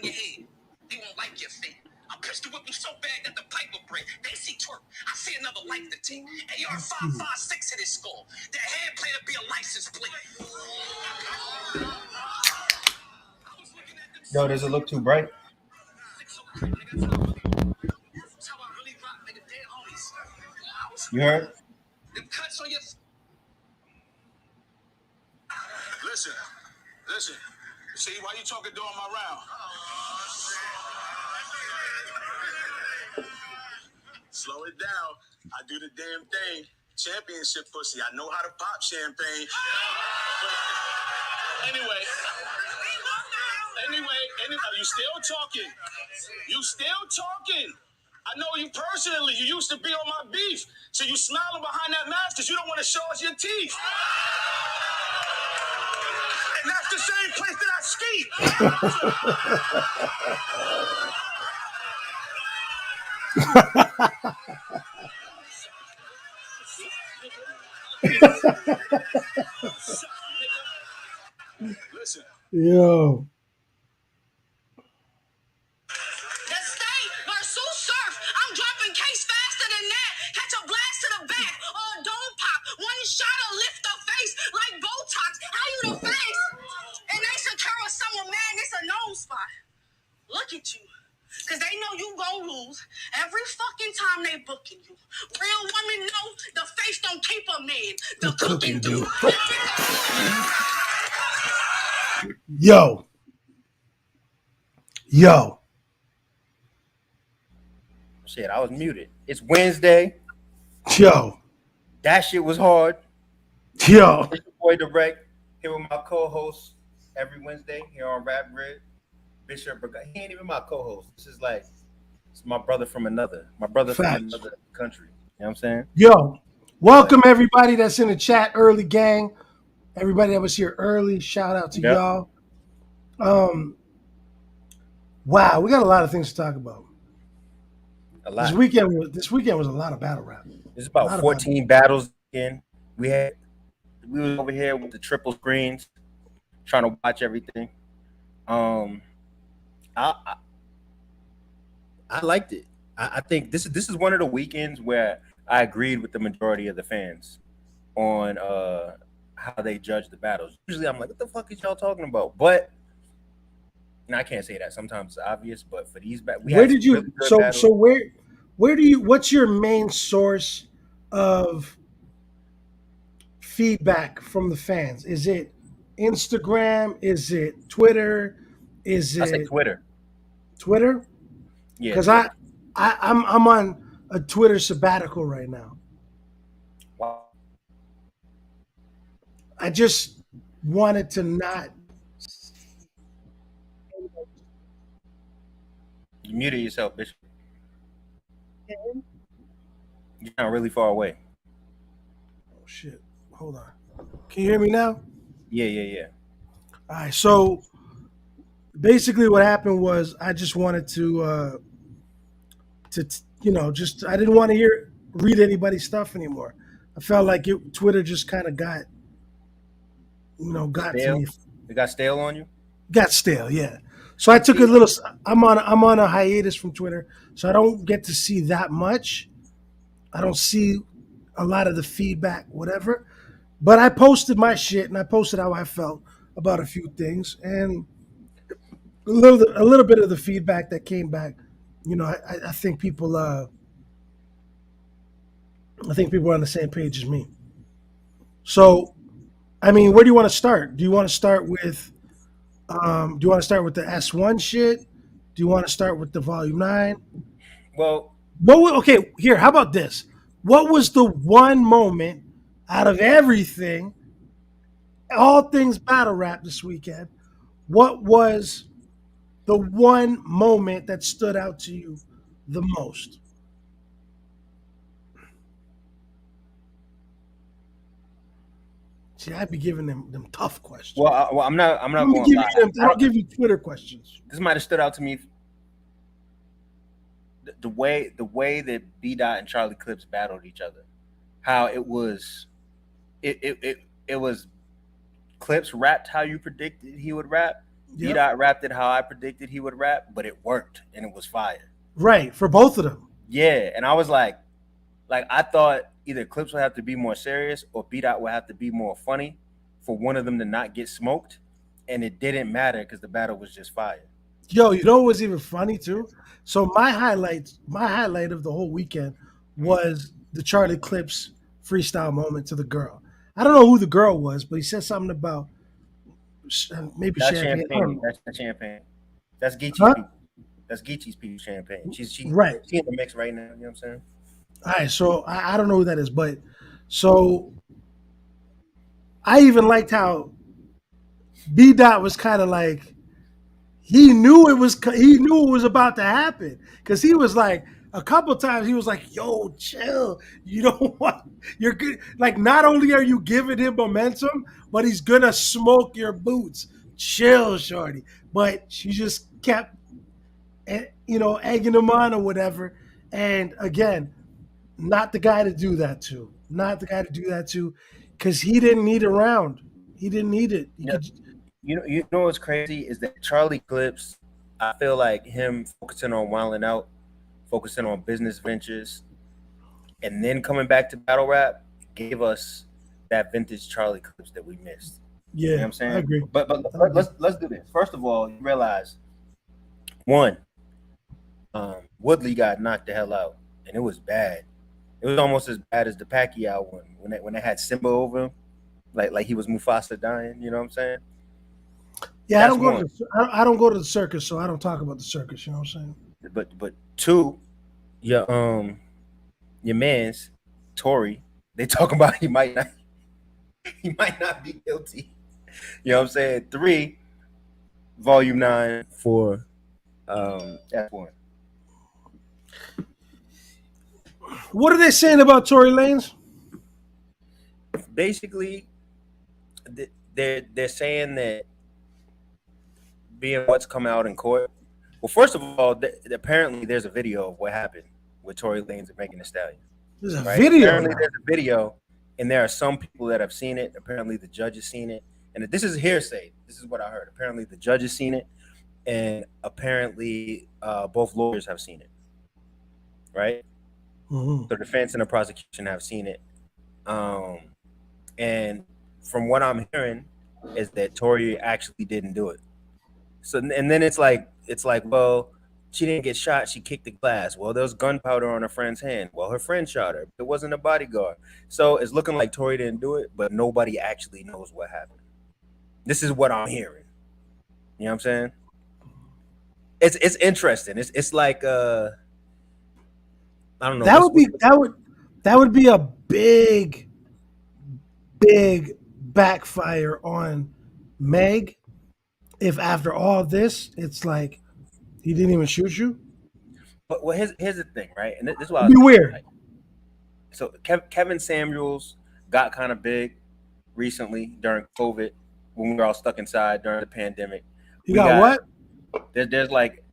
in your head. They won't like your fate. I pistol whip them so bad that the pipe will break. They see twerk. I see another life to take. AR-556 hit his skull. That hand play to be a license plate. Yo, does it look too bright? You heard? Listen. See, why you talking during my round? Slow it down. I do the damn thing. Championship pussy. I know how to pop champagne. But anyway, you still talking. I know you personally. You used to be on my beef. So you smiling behind that mask because you don't want to show us your teeth. And that's the same place that I ski. Listen. Yo. Look at you. Because they know you gonna lose every fucking time they booking you. Real women know the face don't keep a man. The cooking do. Yo. Shit, I was muted. It's Wednesday. Yo. That shit was hard. Yo. It's your boy Drect here with my co-host every Wednesday here on Rap Grid. Bishop Brigante. He ain't even my co-host. This is like, it's my brother from another country. You know what I'm saying? Yo. Welcome everybody that's in the chat early, gang. Everybody that was here early. Shout out to y'all. Wow, we got a lot of things to talk about. A lot. This weekend was a lot of battle rap. There's about 14 battles in. We was over here with the triple screens, trying to watch everything. I liked it. I think this is one of the weekends where I agreed with the majority of the fans on how they judge the battles. Usually I'm like, what the fuck is y'all talking about? But and I can't say that. Sometimes it's obvious, but for these battles, what's your main source of feedback from the fans? Is it Instagram? Is it Twitter? I say Twitter. Twitter? Yeah. Because I'm on a Twitter sabbatical right now. Wow. I just wanted to not. You muted yourself, bitch. You're not really far away. Oh shit! Hold on. Can you hear me now? Yeah. All right. So basically, what happened was I just wanted to I didn't want to read anybody's stuff anymore. I felt like Twitter just kind of got stale? to me. It got stale on you? Got stale, yeah. So I took a little. I'm on a hiatus from Twitter, so I don't get to see that much. I don't see a lot of the feedback, whatever. But I posted my shit and I posted how I felt about a few things, and a little bit of the feedback that came back. I think people. I think people are on the same page as me. So, I mean, where do you want to start? Do you want to start with? Do you want to start with the S1 shit? Do you want to start with the Volume 9? Well, okay, here, how about this? What was the one moment out of everything, all things battle rap this weekend, what was the one moment that stood out to you the most? See, I'd be giving them tough questions. Well, I'm not going to lie. I don't give you Twitter questions. This might have stood out to me. The way that B Dot and Charlie Clips battled each other, how it was Clips rapped how you predicted he would rap, B Dot rapped it how I predicted he would rap, but it worked and it was fire. Right, for both of them. Yeah, and I was like I thought either Clips would have to be more serious or B Dot would have to be more funny for one of them to not get smoked, and it didn't matter because the battle was just fire. Yo, you know what was even funny too? So my highlight of the whole weekend was the Charlie Clips freestyle moment to the girl. I don't know who the girl was, but he said something about maybe That's champagne. I don't champagne. know. That's not champagne. That's Geechee's Huh? people. That's Geechee's people champagne. She Right. she in the mix right now. You know what I'm saying? All right, so I don't know who that is, but so I even liked how B Dot was kind of like he knew it was about to happen because he was like a couple times he was like, "Yo, chill, you don't want you're good." Like not only are you giving him momentum, but he's gonna smoke your boots. Chill, shorty. But she just kept, egging him on or whatever. And again, not the guy to do that to. Not the guy to do that to, because he didn't need a round. He didn't need it. He could, You know what's crazy is that Charlie Clips, I feel like him focusing on wilding out, focusing on business ventures, and then coming back to battle rap gave us that vintage Charlie Clips that we missed. yeah, You know what I'm saying? I agree. But let's do this. First of all, you realize one, Woodley got knocked the hell out, and it was bad. It was almost as bad as the Pacquiao one when they had Simba over him, like he was Mufasa dying. You know what I'm saying? Yeah, That's I don't go to the circus, so I don't talk about the circus. You know what I'm saying? But two, your man's Tory, they talking about he might not be guilty. You know what I'm saying? 3, volume 9 for F1. What are they saying about Tory Lanez? Basically, they're saying that being what's come out in court. Well, first of all, apparently there's a video of what happened with Tory Lanez and Megan Thee Stallion. There's a Right? video. Apparently there's a video, and there are some people that have seen it. Apparently the judge has seen it, and this is hearsay. This is what I heard. Apparently the judge has seen it, and apparently both lawyers have seen it. Right? Mm-hmm. The defense and the prosecution have seen it, and from what I'm hearing is that Tory actually didn't do it. So and then it's like, well, she didn't get shot. She kicked the glass. Well, there was gunpowder on her friend's hand. Well, her friend shot her. It wasn't a bodyguard. So it's looking like Tory didn't do it, but nobody actually knows what happened. This is what I'm hearing. You know what I'm saying? It's interesting. It's like I don't know. That would be a big backfire on Meg if after all this it's like he didn't even shoot you. But well, here's the thing, right? And this is why It'd be weird. Like, so Kevin Samuels got kind of big recently during COVID when we were all stuck inside during the pandemic. You got what? There's like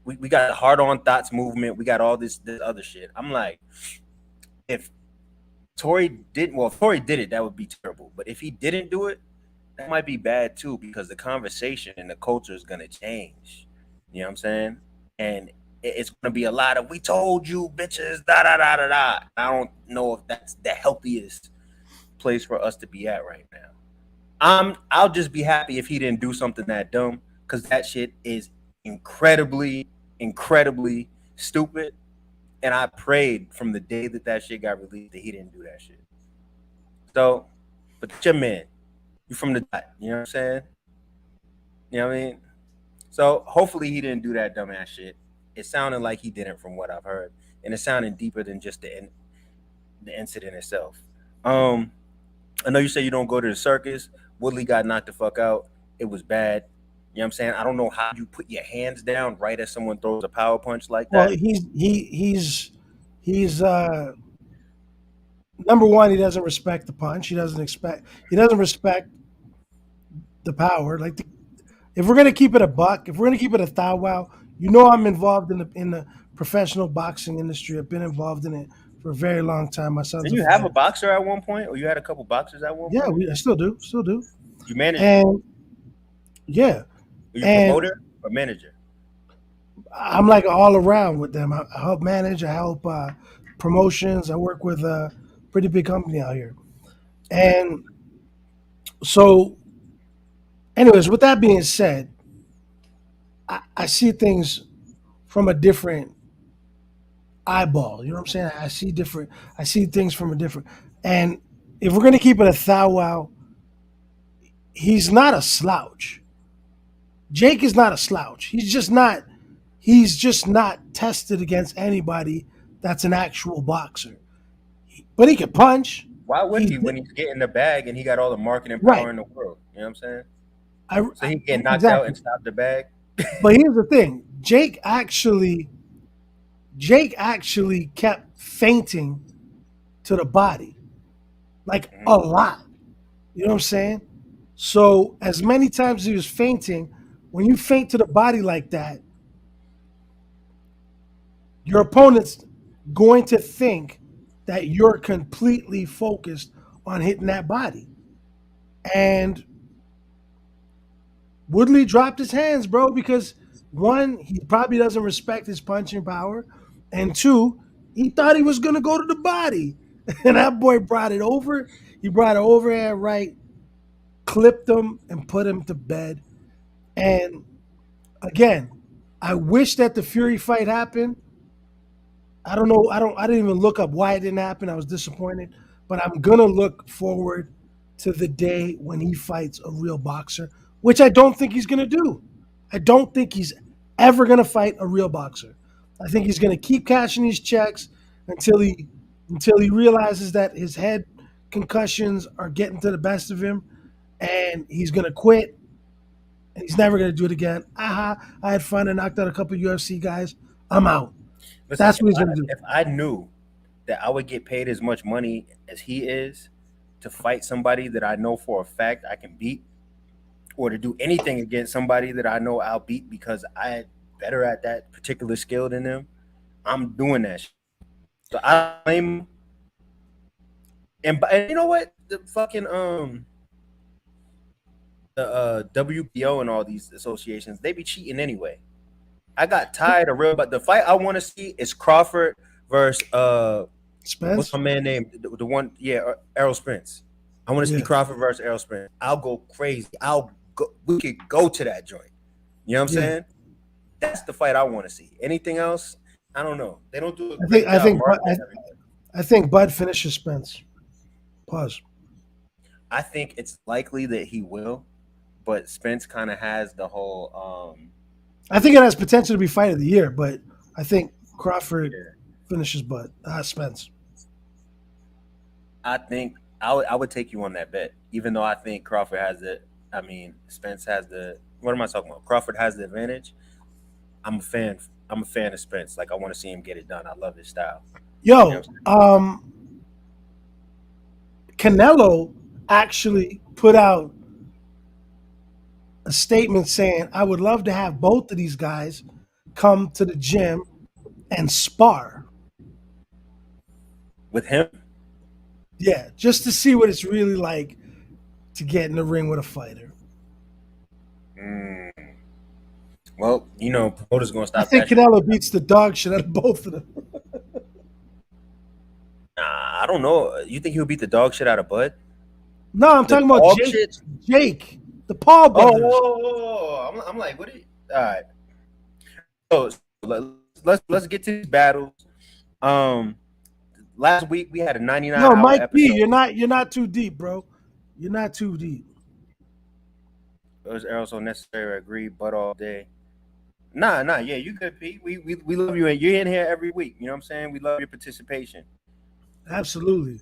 we got Hard On Thoughts movement. We got all this other shit. I'm like, if Tory did it, that would be terrible. But if he didn't do it, that might be bad too, because the conversation and the culture is gonna change. You know what I'm saying? And it's gonna be a lot of "we told you, bitches," da da da da da. I don't know if that's the healthiest place for us to be at right now. I'll just be happy if he didn't do something that dumb, because that shit is incredibly stupid. And I prayed from the day that shit got released that he didn't do that shit. So, but your man, you from the dot, you know what I'm saying? You know what I mean? So hopefully he didn't do that dumbass shit. It sounded like he didn't from what I've heard, and it sounded deeper than just the incident itself. I know you say you don't go to the circus. Woodley got knocked the fuck out. It was bad. You know what I'm saying? I don't know how you put your hands down right as someone throws a power punch like that. Well, he's number one, he doesn't respect the punch. He doesn't respect the power. Like if we're gonna keep it a buck, if we're gonna keep it a thou wow, I'm involved in the professional boxing industry. I've been involved in it for a very long time. My son's. Did you have a boxer at one point, or you had a couple boxers at one point? Yeah, I still do. You managed. And yeah, Are you And promoter or manager? I'm like all around with them. I help manage. I help promotions. I work with a pretty big company out here. Okay. And so, anyways, with that being said, I see things from a different eyeball. You know what I'm saying? I see different. I see things from a different. And if we're gonna keep it a thou wow, he's not a slouch. Jake is not a slouch. He's just not. He's just not tested against anybody that's an actual boxer. But he can punch. Why would He's he when he's getting the bag and he got all the marketing right. power in the world? You know what I'm saying? I, So he get knocked out exactly. and stop the bag. But here's the thing: Jake actually kept fainting to the body, like a lot. You know what I'm saying? So as many times as he was fainting, when you faint to the body like that, your opponent's going to think that you're completely focused on hitting that body. And Woodley dropped his hands, bro, because one, he probably doesn't respect his punching power, and two, he thought he was gonna go to the body, and that boy brought it over. He brought it overhand right, clipped him, and put him to bed. And again, I wish that the Fury fight happened. I don't know. I didn't even look up why it didn't happen. I was disappointed, but I'm gonna look forward to the day when he fights a real boxer, which I don't think he's gonna do. I don't think he's ever gonna fight a real boxer. I think he's gonna keep cashing these checks until he realizes that his head concussions are getting to the best of him, and he's gonna quit. And he's never gonna do it again. Aha! I had fun and knocked out a couple UFC guys. I'm out. Listen, That's what he's gonna do. if I knew that I would get paid as much money as he is to fight somebody that I know for a fact I can beat, or to do anything against somebody that I know I'll beat because I'm better at that particular skill than them, I'm doing that shit. So I blame him. And you know what? The fucking the WPO and all these associations, they be cheating anyway. I got tired of real, but the fight I want to see is Crawford versus Spence? what's my man name? The one, yeah, Errol Spence. I want to see Yeah. Crawford versus Errol Spence. I'll go crazy. We could go to that joint. You know what I'm Yeah. saying? That's the fight I want to see. Anything else? I don't know. They don't do a I great think I job think marketing everything. I think Bud finishes Spence. Pause. I think it's likely that he will, but Spence kind of has the whole I think it has potential to be fight of the year, but I think Crawford yeah. finishes Bud. Spence. I think I would take you on that bet, even though I think Crawford has the. I mean, Spence has the. What am I talking about? Crawford has the advantage. I'm a fan. I'm a fan of Spence. Like I want to see him get it done. I love his style. Yo, Canelo actually put out a statement saying, "I would love to have both of these guys come to the gym and spar." With him, Yeah, just to see what it's really like to get in the ring with a fighter. well, you know, promoters gonna I stop think that shit. Canelo beats the dog shit out of both of them. Nah, I don't know. You think he'll beat the dog shit out of Bud? No, I'm The talking about dog Jake. shit? Jake, the Paul brothers. Oh. I'm like, what? All right. So let's get to these battles. Last week we had a 99 hour Mike episode. B, you're not too deep, bro. You're not too deep. It was also necessary. I agree, but all day. Nah, yeah, you good, Pete. We love you, and you're in here every week. You know what I'm saying? We love your participation. Absolutely.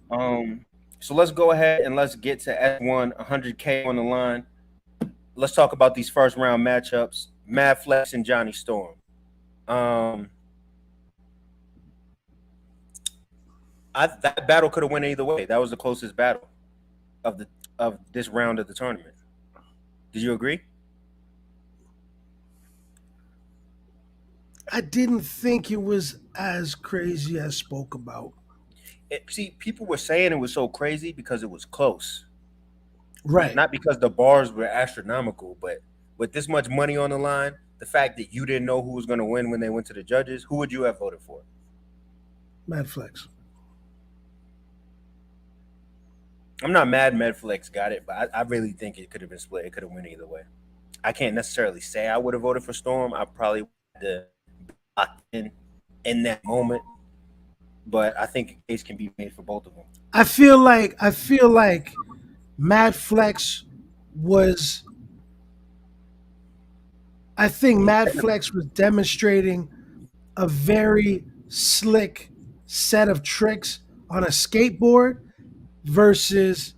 So let's go ahead and let's get to S1 100K on the line. Let's talk about these first round matchups. Mad Flex and Johnny Storm. That battle could have went either way. That was the closest battle of this round of the tournament. Did you agree? I didn't think it was as crazy as spoke about. See, people were saying it was so crazy because it was close. Right. Not because the bars were astronomical, but with this much money on the line, the fact that you didn't know who was going to win when they went to the judges, who would you have voted for? Mad Flex. I'm not mad Medflex got it, but I really think it could have been split. It could have went either way. I can't necessarily say I would have voted for Storm. I probably would have locked in that moment, but I think a case can be made for both of them. I feel like Mad Flex was. I think Mad Flex was demonstrating a very slick set of tricks on a skateboard versus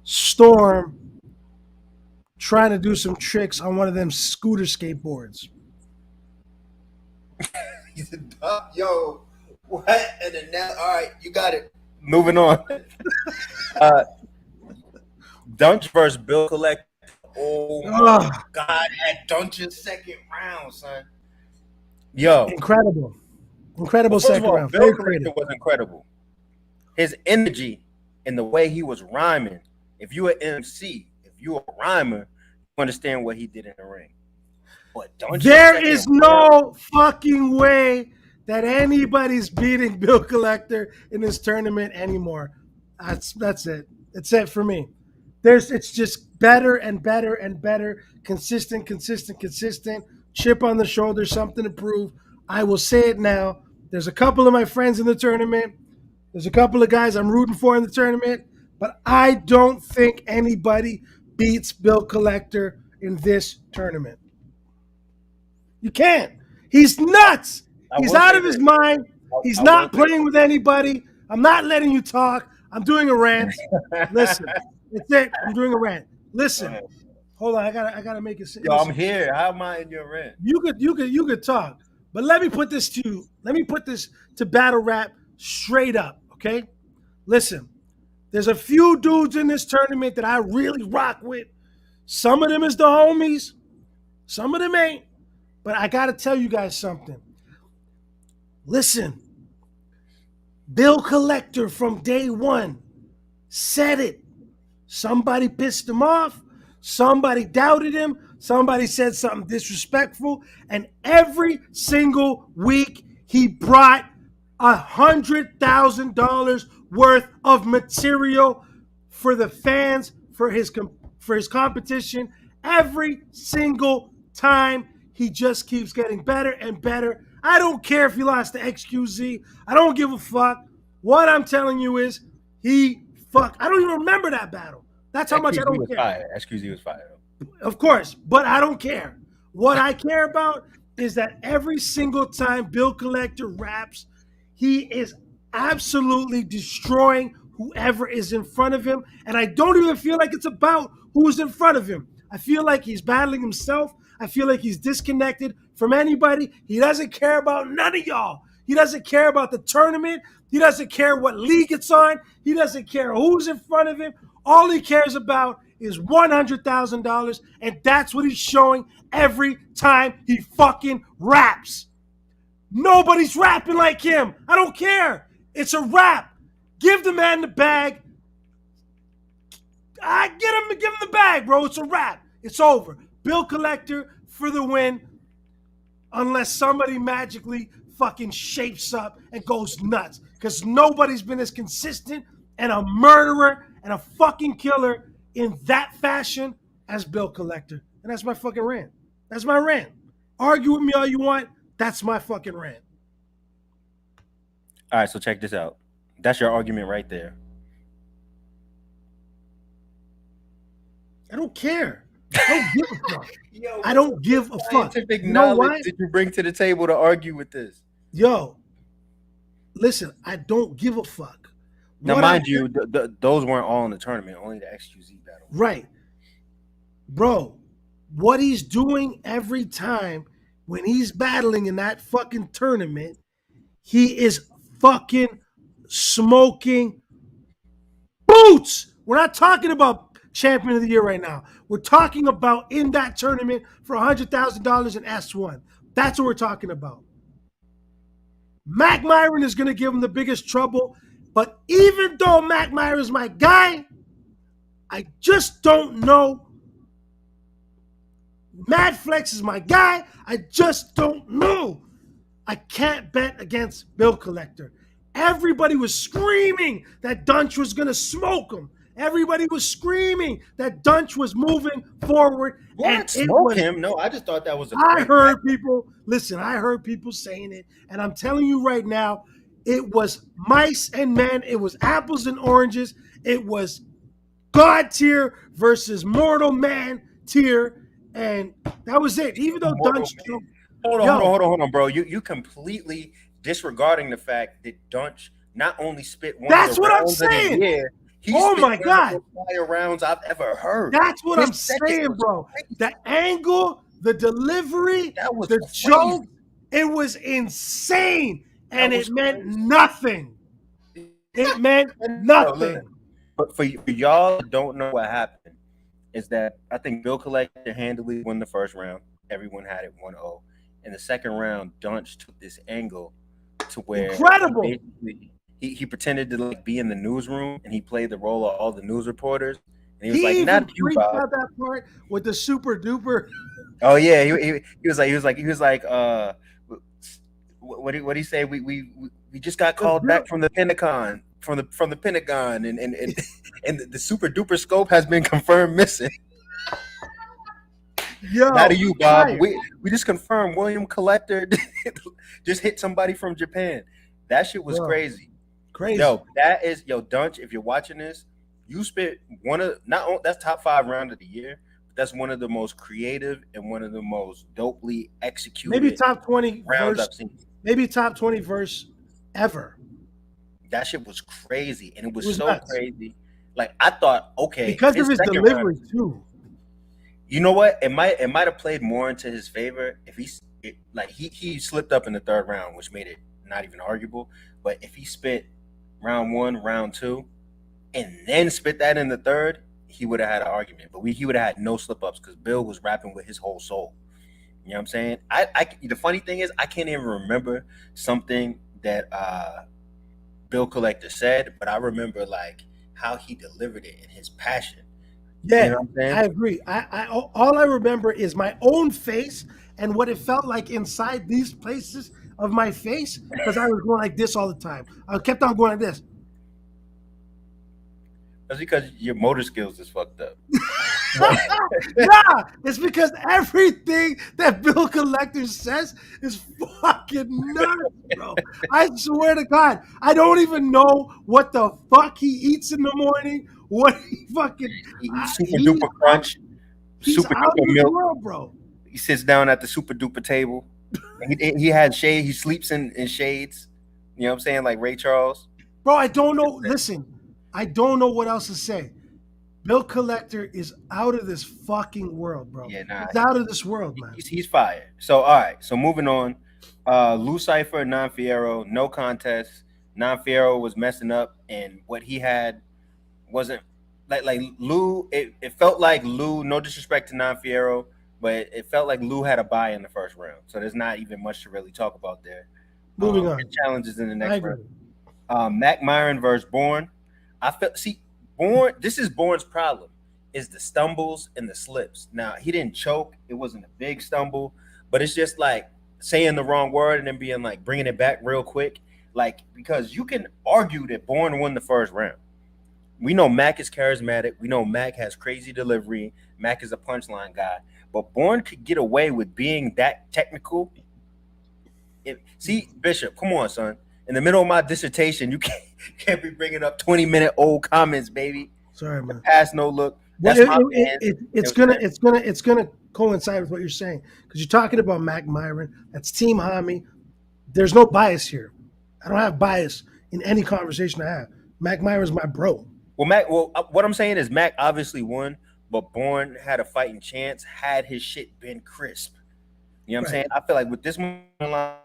Storm trying to do some tricks on one of them scooter skateboards. Yo, what? And then now, all right, you got it. Moving on. Dunch versus Bill Collector. Oh my God, that Dunch's second round, son. Yo, incredible second round. Bill Collector was incredible. His energy and the way he was rhyming. If you're an MC, if you're a rhymer, you understand what he did in the ring. But there is no fucking way that anybody's beating Bill Collector in this tournament anymore. That's it. That's it for me. It's just better and better and better. Consistent. Chip on the shoulder, something to prove. I will say it now. There's a couple of my friends in the tournament. There's a couple of guys I'm rooting for in the tournament. But I don't think anybody beats Bill Collector in this tournament. You can't. He's nuts. He's out of his mind. He's not playing with anybody. I'm not letting you talk. I'm doing a rant. Listen. That's it. I'm doing a rant. Listen. Hold on. I gotta make it. Yo, I'm here. How am I in your rant? You could talk. But let me put this to you. Let me put this to battle rap straight up. Okay? Listen. There's a few dudes in this tournament that I really rock with. Some of them is the homies. Some of them ain't. But I gotta tell you guys something. Listen. Bill Collector from day one said it. Somebody pissed him off. Somebody doubted him. Somebody said something disrespectful. And every single week, he brought $100,000 worth of material for the fans, for his competition. Every single time, he just keeps getting better and better. I don't care if he lost to XQZ. I don't give a fuck. What I'm telling you is I don't even remember that battle. That's how much I don't care. XQZ was fire. Of course, but I don't care. What I care about is that every single time Bill Collector raps, he is absolutely destroying whoever is in front of him. And I don't even feel like it's about who's in front of him. I feel like he's battling himself. I feel like he's disconnected from anybody. He doesn't care about none of y'all. He doesn't care about the tournament. He doesn't care what league it's on. He doesn't care who's in front of him. All he cares about is $100,000, and that's what he's showing every time he fucking raps. Nobody's rapping like him. I don't care. It's a rap. Give the man the bag. Give him the bag, bro. It's a rap. It's over. Bill Collector for the win, unless somebody magically fucking shapes up and goes nuts. Because nobody's been as consistent and a murderer and a fucking killer in that fashion as Bill Collector. And that's my fucking rant. That's my rant. Argue with me all you want. That's my fucking rant. All right, so check this out. That's your argument right there. I don't care. I don't give a fuck. Yo, I don't give a fuck. Scientific knowledge did you bring to the table to argue with this? Yo, listen, I don't give a fuck. Now, mind you, those weren't all in the tournament, only the XQZ battle. Right. Bro, what he's doing every time when he's battling in that fucking tournament, he is fucking smoking boots. We're not talking about champion of the year right now. We're talking about in that tournament for $100,000 in S1. That's what we're talking about. Mac Myron is going to give him the biggest trouble. But even though Mac Myron is my guy, I just don't know Mad Flex is my guy. I just don't know. I can't bet against Bill Collector. Everybody was screaming that Dunch was going to smoke him. Everybody was screaming that Dunch was moving forward. And What? it Smoke was, him? No, I just thought that was a I great heard people, listen, I heard people saying it. And I'm telling you right now, it was mice and men. It was apples and oranges. It was God tier versus mortal man tier. And that was it. Even though Mortal Dunch, man. Hold on, bro. You completely disregarding the fact that Dunch not only spit one That's of the what I'm rounds of the saying. year, he Oh spit my one God. of the fire rounds I've ever heard. That's what His I'm second saying, was bro. crazy. The angle, the delivery, That was the crazy. joke, it was insane. And was it meant crazy. nothing. It meant nothing. But for y'all that don't know what happened, is that I think Bill Collector handily won the first round. Everyone had it 1-0. In the second round, Dunch took this angle to where Incredible. he pretended to like be in the newsroom and he played the role of all the news reporters. And he was He like, even "Not you, freaked Bob." out that part with the super duper. Oh yeah, he was like, what did he say? We just got called back from the Pentagon, from the Pentagon, and the super duper scope has been confirmed missing. Yo, Not to you, Bob. fire. We just confirmed William Collector just hit somebody from Japan. That shit was Bro, crazy. crazy. Yo, Dunch, if you're watching this, you spit one of that's top 5 round of the year. But that's one of the most creative and one of the most dopely executed Maybe top 20 rounds verse. I've seen. Maybe top 20 verse ever. That shit was crazy, and it was so nuts. crazy. Like I thought, okay, Because of his delivery too. You know what? It might have played more into his favor if he slipped up in the third round, which made it not even arguable. But if he spit round 1, round 2, and then spit that in the third, he would have had an argument. But he would have had no slip ups because Bill was rapping with his whole soul. You know what I'm saying? The funny thing is I can't even remember something that Bill Collector said, but I remember like how he delivered it and his passion. Yeah, you know what I'm saying? I agree. All I remember is my own face and what it felt like inside these places of my face because I was going like this all the time. I kept on going like this. That's because your motor skills is fucked up. Nah, it's because everything that Bill Collector says is fucking nuts, bro. I swear to God, I don't even know what the fuck he eats in the morning. What he fucking super duper crunch, super out duper in the milk, world, bro. He sits down at the super duper table. He had shade. He sleeps in shades. You know what I'm saying, like Ray Charles. Bro, I don't know. Listen, I don't know what else to say. Bill Collector is out of this fucking world, bro. Yeah, nah, he's out of this world, man. He's fired. So all right. So moving on. Lou Cipher, Non Fierro, no contest. Non Fierro was messing up, and what he had wasn't like Lou. It felt like Lou. No disrespect to Non Fierro, but it felt like Lou had a bye in the first round. So there's not even much to really talk about there. Moving on. Challenges in the next round. Mac Myron versus Bourne. Bourne. This is Bourne's problem. Is the stumbles and the slips. Now he didn't choke. It wasn't a big stumble, but it's just like saying the wrong word and then being like bringing it back real quick. Like because you can argue that Bourne won the first round. We know Mac is charismatic. We know Mac has crazy delivery. Mac is a punchline guy. But Bourne could get away with being that technical. See, Bishop, come on, son. In the middle of my dissertation, you can't be bringing up 20-minute old comments, baby. Sorry, man. Pass no look. That's it's gonna coincide with what you're saying because you're talking about Mac Myron. That's Team Hami. There's no bias here. I don't have bias in any conversation I have. Mac Myron's my bro. Well, what I'm saying is Mac obviously won, but Bourne had a fighting chance had his shit been crisp. You know what I'm saying? I feel like with this one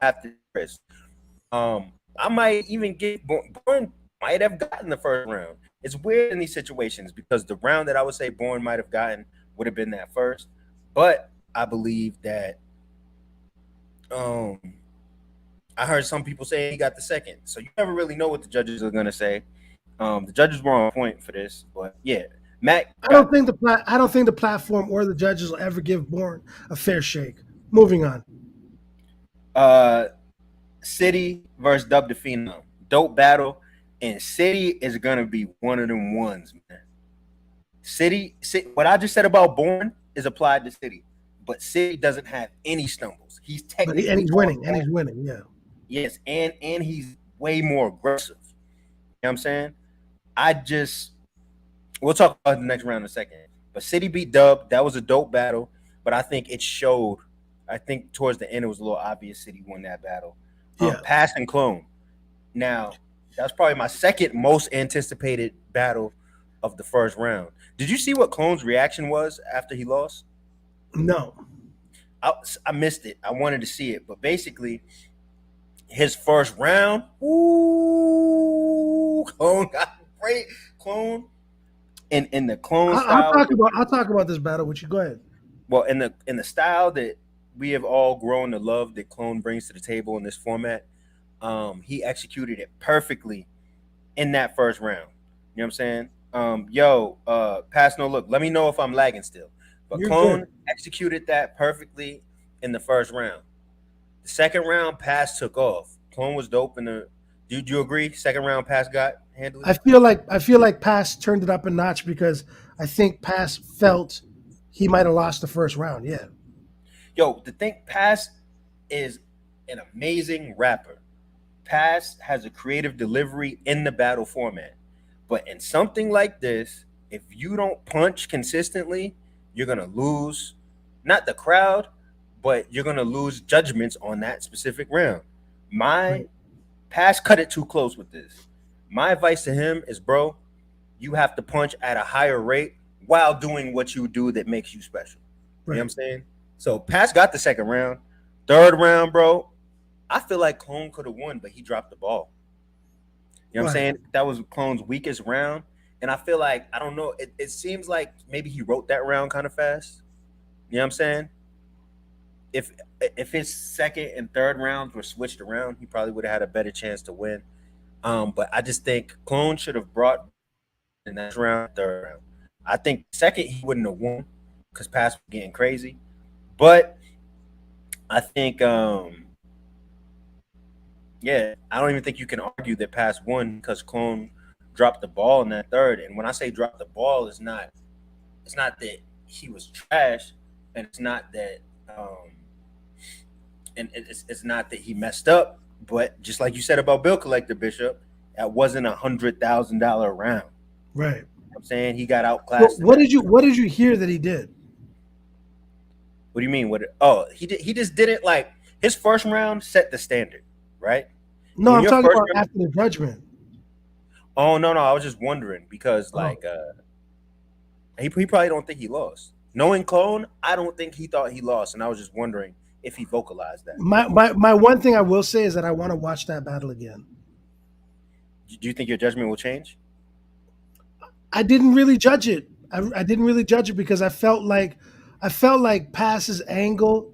after crisp, I might even get Bourne might have gotten the first round. It's weird in these situations because the round that I would say Bourne might have gotten would have been that first, but I believe that I heard some people say he got the second, so you never really know what the judges are gonna say. The judges were on point for this, but yeah, Mac. I don't think the platform or the judges will ever give Bourne a fair shake. Moving on. City versus Dub the Phenom. Dope battle. And City is gonna be one of them ones, man. City, what I just said about Bourne is applied to City, but City doesn't have any stumbles. He's technically And he's winning. And he's winning. Yeah. Yes, and he's way more aggressive. You know what I'm saying? We'll talk about the next round in a second. But City beat Dub. That was a dope battle, but I think it showed. I think towards the end it was a little obvious City won that battle. Yeah. Pass and Clone. Now, that was probably my second most anticipated battle of the first round. Did you see what Clone's reaction was after he lost? No. I missed it. I wanted to see it, but basically, his first round, Clone got great. Clone in the Clone style. I'll talk about this battle with you. Go ahead. Well, in the style that we have all grown to love that Clone brings to the table in this format, he executed it perfectly in that first round. You know what I'm saying? Pass no look. Let me know if I'm lagging still. But You're Clone good. executed that perfectly in the first round. The second round, Pass took off. Clone was dope in the. Do you agree? Second round, Pass got handled. I feel like Pass turned it up a notch because I think Pass felt he might have lost the first round. Yeah. Yo, the thing, Pass is an amazing rapper. Pass has a creative delivery in the battle format. But in something like this, if you don't punch consistently, you're going to lose, not the crowd, but you're going to lose judgments on that specific round. Pass cut it too close with this. My advice to him is, bro, you have to punch at a higher rate while doing what you do that makes you special. Right. You know what I'm saying? So Pass got the second round. Third round, bro, I feel like Clone could have won, but he dropped the ball. You know what I'm saying? That was Clone's weakest round. And I feel like, I don't know, it seems like maybe he wrote that round kind of fast. You know what I'm saying? If his second and third rounds were switched around, he probably would have had a better chance to win. But I just think Clone should have brought in that round, third round. I think second he wouldn't have won because Pass was getting crazy. But I think I don't even think you can argue that Pass won because Clone dropped the ball in that third. And when I say drop the ball, it's not that he was trash, and it's not that it's not that he messed up. But just like you said about Bill Collector Bishop, that wasn't $100,000 round. Right. You know what I'm saying he got outclassed. What did you hear that he did? What do you mean? He just didn't like his first round set the standard, right? No, I'm talking about after the judgment. Oh no, I was just wondering because he probably don't think he lost. Knowing Clone, I don't think he thought he lost, and I was just wondering if he vocalized that. My one thing I will say is that I want to watch that battle again. Do you think your judgment will change? I didn't really judge it. I didn't really judge it because I felt like Pass's angle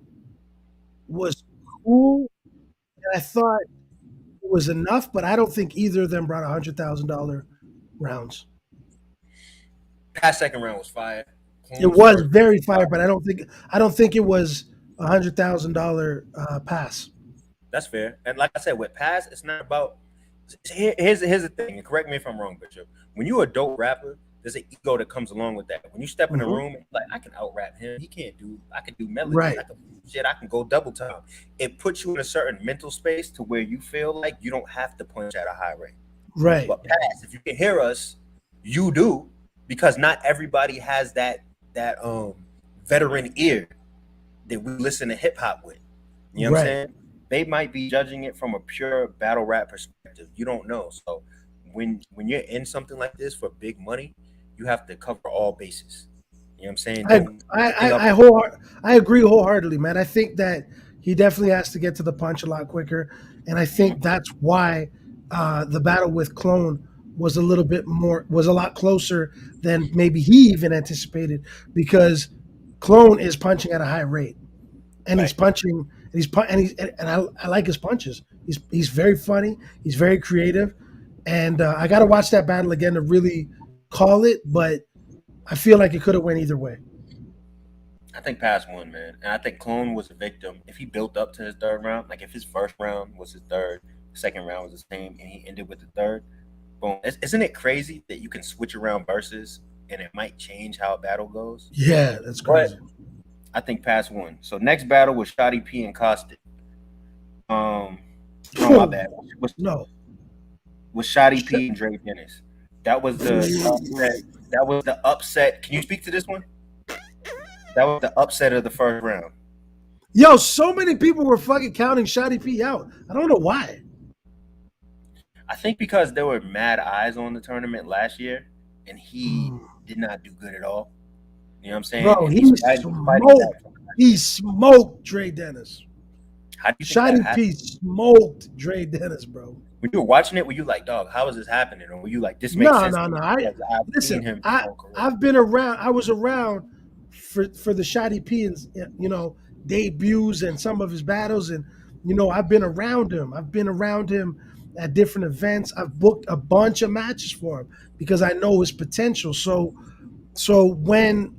was cool, and I thought it was enough, but I don't think either of them brought $100,000 rounds. Pass second round was fire. It was very fire, but I don't think it was $100,000 pass. That's fair. And like I said, with Pass, it's not about. Here's the thing, and correct me if I'm wrong, Bishop. When you're a dope rapper, there's an ego that comes along with that. When you step in a room, like I can out rap him. I can do melody. Right. I can go double time. It puts you in a certain mental space to where you feel like you don't have to punch at a high rate. Right. But Pass, if you can hear us, you do, because not everybody has that veteran ear that we listen to hip hop with. You know what I'm saying? They might be judging it from a pure battle rap perspective. You don't know. So when you're in something like this for big money, you have to cover all bases. You know what I'm saying? I agree wholeheartedly, man. I think that he definitely has to get to the punch a lot quicker, and I think that's why the battle with Clone was a lot closer than maybe he even anticipated, because Clone is punching at a high rate, and he's punching. I like his punches. He's very funny. He's very creative, and I got to watch that battle again to really call it. But I feel like it could have went either way. I think Pass won, man. And I think Clone was a victim. If he built up to his third round, like if his first round was his third, second round was the same, and he ended with the third, boom. Isn't it crazy that you can switch around verses and it might change how a battle goes? Yeah, that's crazy. But I think Pass won. So next battle was ShittyP and Caustic. No, my bad. No. Was ShittyP and Drake Dennis. That was the upset. That was the upset. Can you speak to this one? That was the upset of the first round. Yo, so many people were fucking counting ShittyP out. I don't know why. I think because there were mad eyes on the tournament last year, and he did not do good at all. You know what I'm saying? Bro, he smoked Dre Dennis. How do you think that ShittyP smoked Dre Dennis, bro. When you were watching it, were you like, dog, how is this happening? Or were you like, this makes sense? Listen, I've been around. I was around for the ShittyP and debuts and some of his battles, and I've been around him. I've been around him at different events. I've booked a bunch of matches for him because I know his potential. So when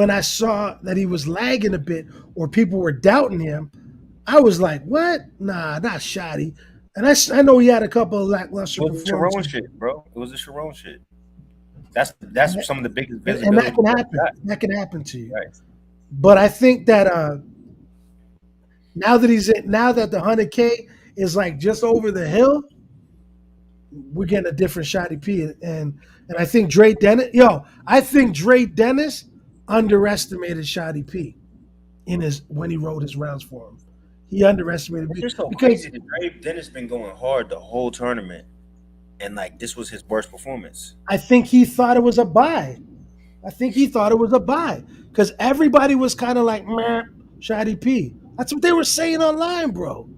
I saw that he was lagging a bit or people were doubting him, I was like, what? Nah, not Shotty. And I know he had a couple of lackluster performances. It was the Sharon shit, bro. It was the Sharon shit. That's some of the biggest visibility. And that can happen. That can happen to you. Right. But I think that now that the 100K is like just over the hill, we're getting a different ShittyP. And I think Dre Dennis underestimated ShittyP when he wrote his rounds for him. He underestimated me. It's so crazy that Dre Dennis been going hard the whole tournament, and like this was his worst performance. I think he thought it was a buy. Because everybody was kind of like, meh, ShittyP. That's what they were saying online, bro.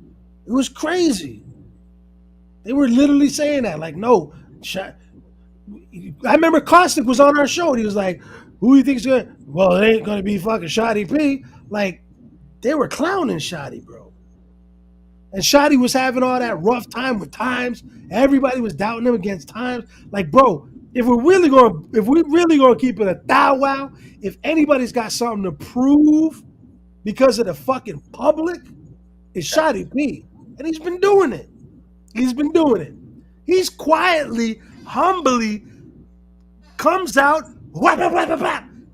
It was crazy. They were literally saying that, like, no. I remember Caustic was on our show, and he was like, who do you think's gonna? Well, it ain't gonna be fucking ShittyP. Like, they were clowning Shotty, bro. And Shotty was having all that rough time with Times. Everybody was doubting him against Times. Like, bro, if we're really gonna keep it a thou wow, if anybody's got something to prove because of the fucking public, it's ShittyP. And he's been doing it. He's quietly, humbly comes out,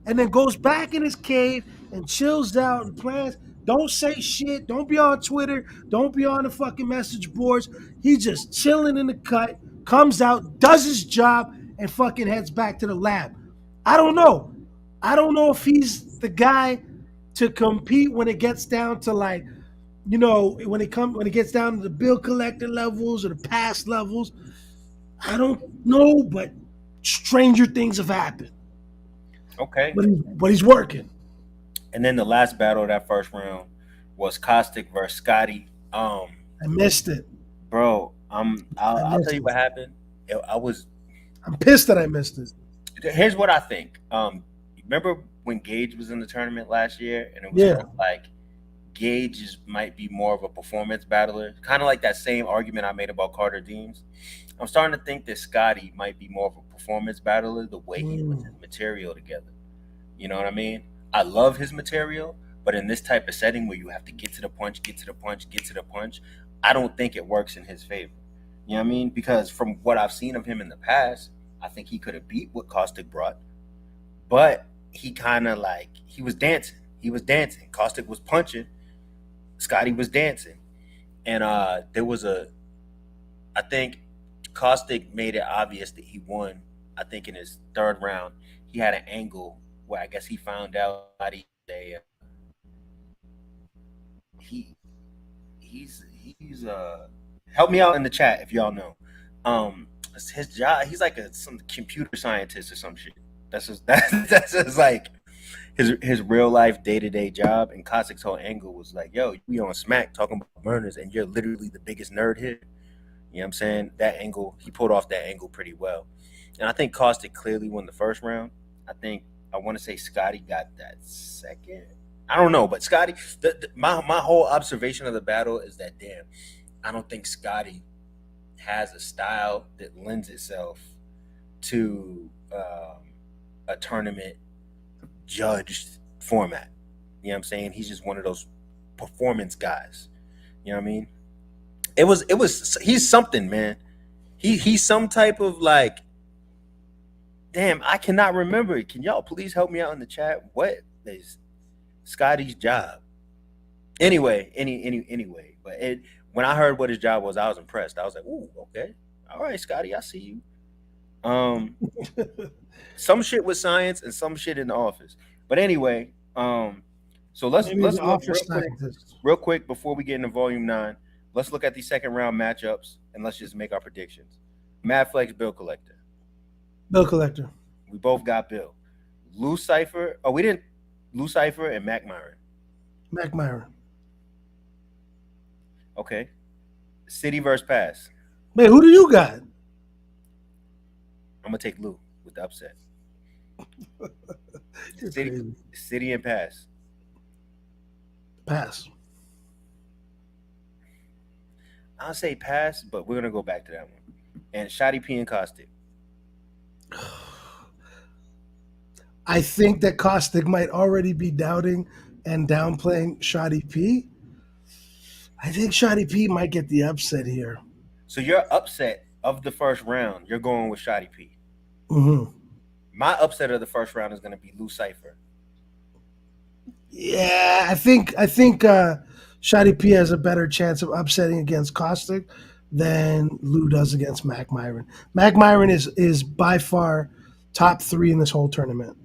and then goes back in his cave and chills out and plans. Don't say shit. Don't be on Twitter. Don't be on the fucking message boards. He's just chilling in the cut, comes out, does his job, and fucking heads back to the lab. I don't know. If he's the guy to compete when it gets down to like, when it gets down to the bill collector levels or the pass levels. I don't know, but stranger things have happened. Okay. But he's working. And then the last battle of that first round was Caustic versus Scotty. I missed it, bro. I'll tell you what happened. I'm pissed that I missed it. Here's what I think. Remember when Gage was in the tournament last year, and it was like Gage might be more of a performance battler, kind of like that same argument I made about Carter Deems. I'm starting to think that Scotty might be more of a performance battler the way he puts his material together. You know what I mean? I love his material, but in this type of setting where you have to get to the punch, I don't think it works in his favor. You know what I mean? Because from what I've seen of him in the past, I think he could have beat what Caustic brought, but he kind of like, he was dancing. Caustic was punching. Scotty was dancing. And I think Caustic made it obvious that he won. I think in his third round, he had an angle where I guess he found out he's help me out in the chat if y'all know. His job, he's like some computer scientist or some shit. That's just like his real life day-to-day job. And Caustic's whole angle was like, yo, you on Smack talking about burners and you're literally the biggest nerd here. You know what I'm saying? That angle, he pulled off that angle pretty well. And I think Caustic clearly won the first round. I want to say Scotty got that second. I don't know, but Scotty, my whole observation of the battle is that, damn, I don't think Scotty has a style that lends itself to a tournament judged format. You know what I'm saying? He's just one of those performance guys. You know what I mean? He's something, man. He's some type of like, damn, I cannot remember. Can y'all please help me out in the chat? What is Scotty's job? Anyway, anyway, but when I heard what his job was, I was impressed. I was like, ooh, okay. All right, Scotty, I see you. Some shit with science and some shit in the office. But anyway, so let's look real quick before we get into volume 9. Let's look at these second round matchups and let's just make our predictions. Mad Flex, Bill Collector. Bill Collector. We both got Bill. Lou Cypher. Oh, we didn't. Lou Cypher and Mac Myron. Mac Myron. Okay. City versus Pass. Man, who do you got? I'm gonna take Lou with the upset. City and Pass. Pass. I'll say Pass, but we're gonna go back to that one. And ShittyP and Caustic. I think that Caustic might already be doubting and downplaying ShittyP. I think ShittyP might get the upset here. So your upset of the first round, you're going with ShittyP. Mm-hmm. My upset of the first round is going to be Lou Cypher. Yeah, I think ShittyP has a better chance of upsetting against Caustic than Lou does against Mac Myron. Mac Myron is by far top 3 in this whole tournament.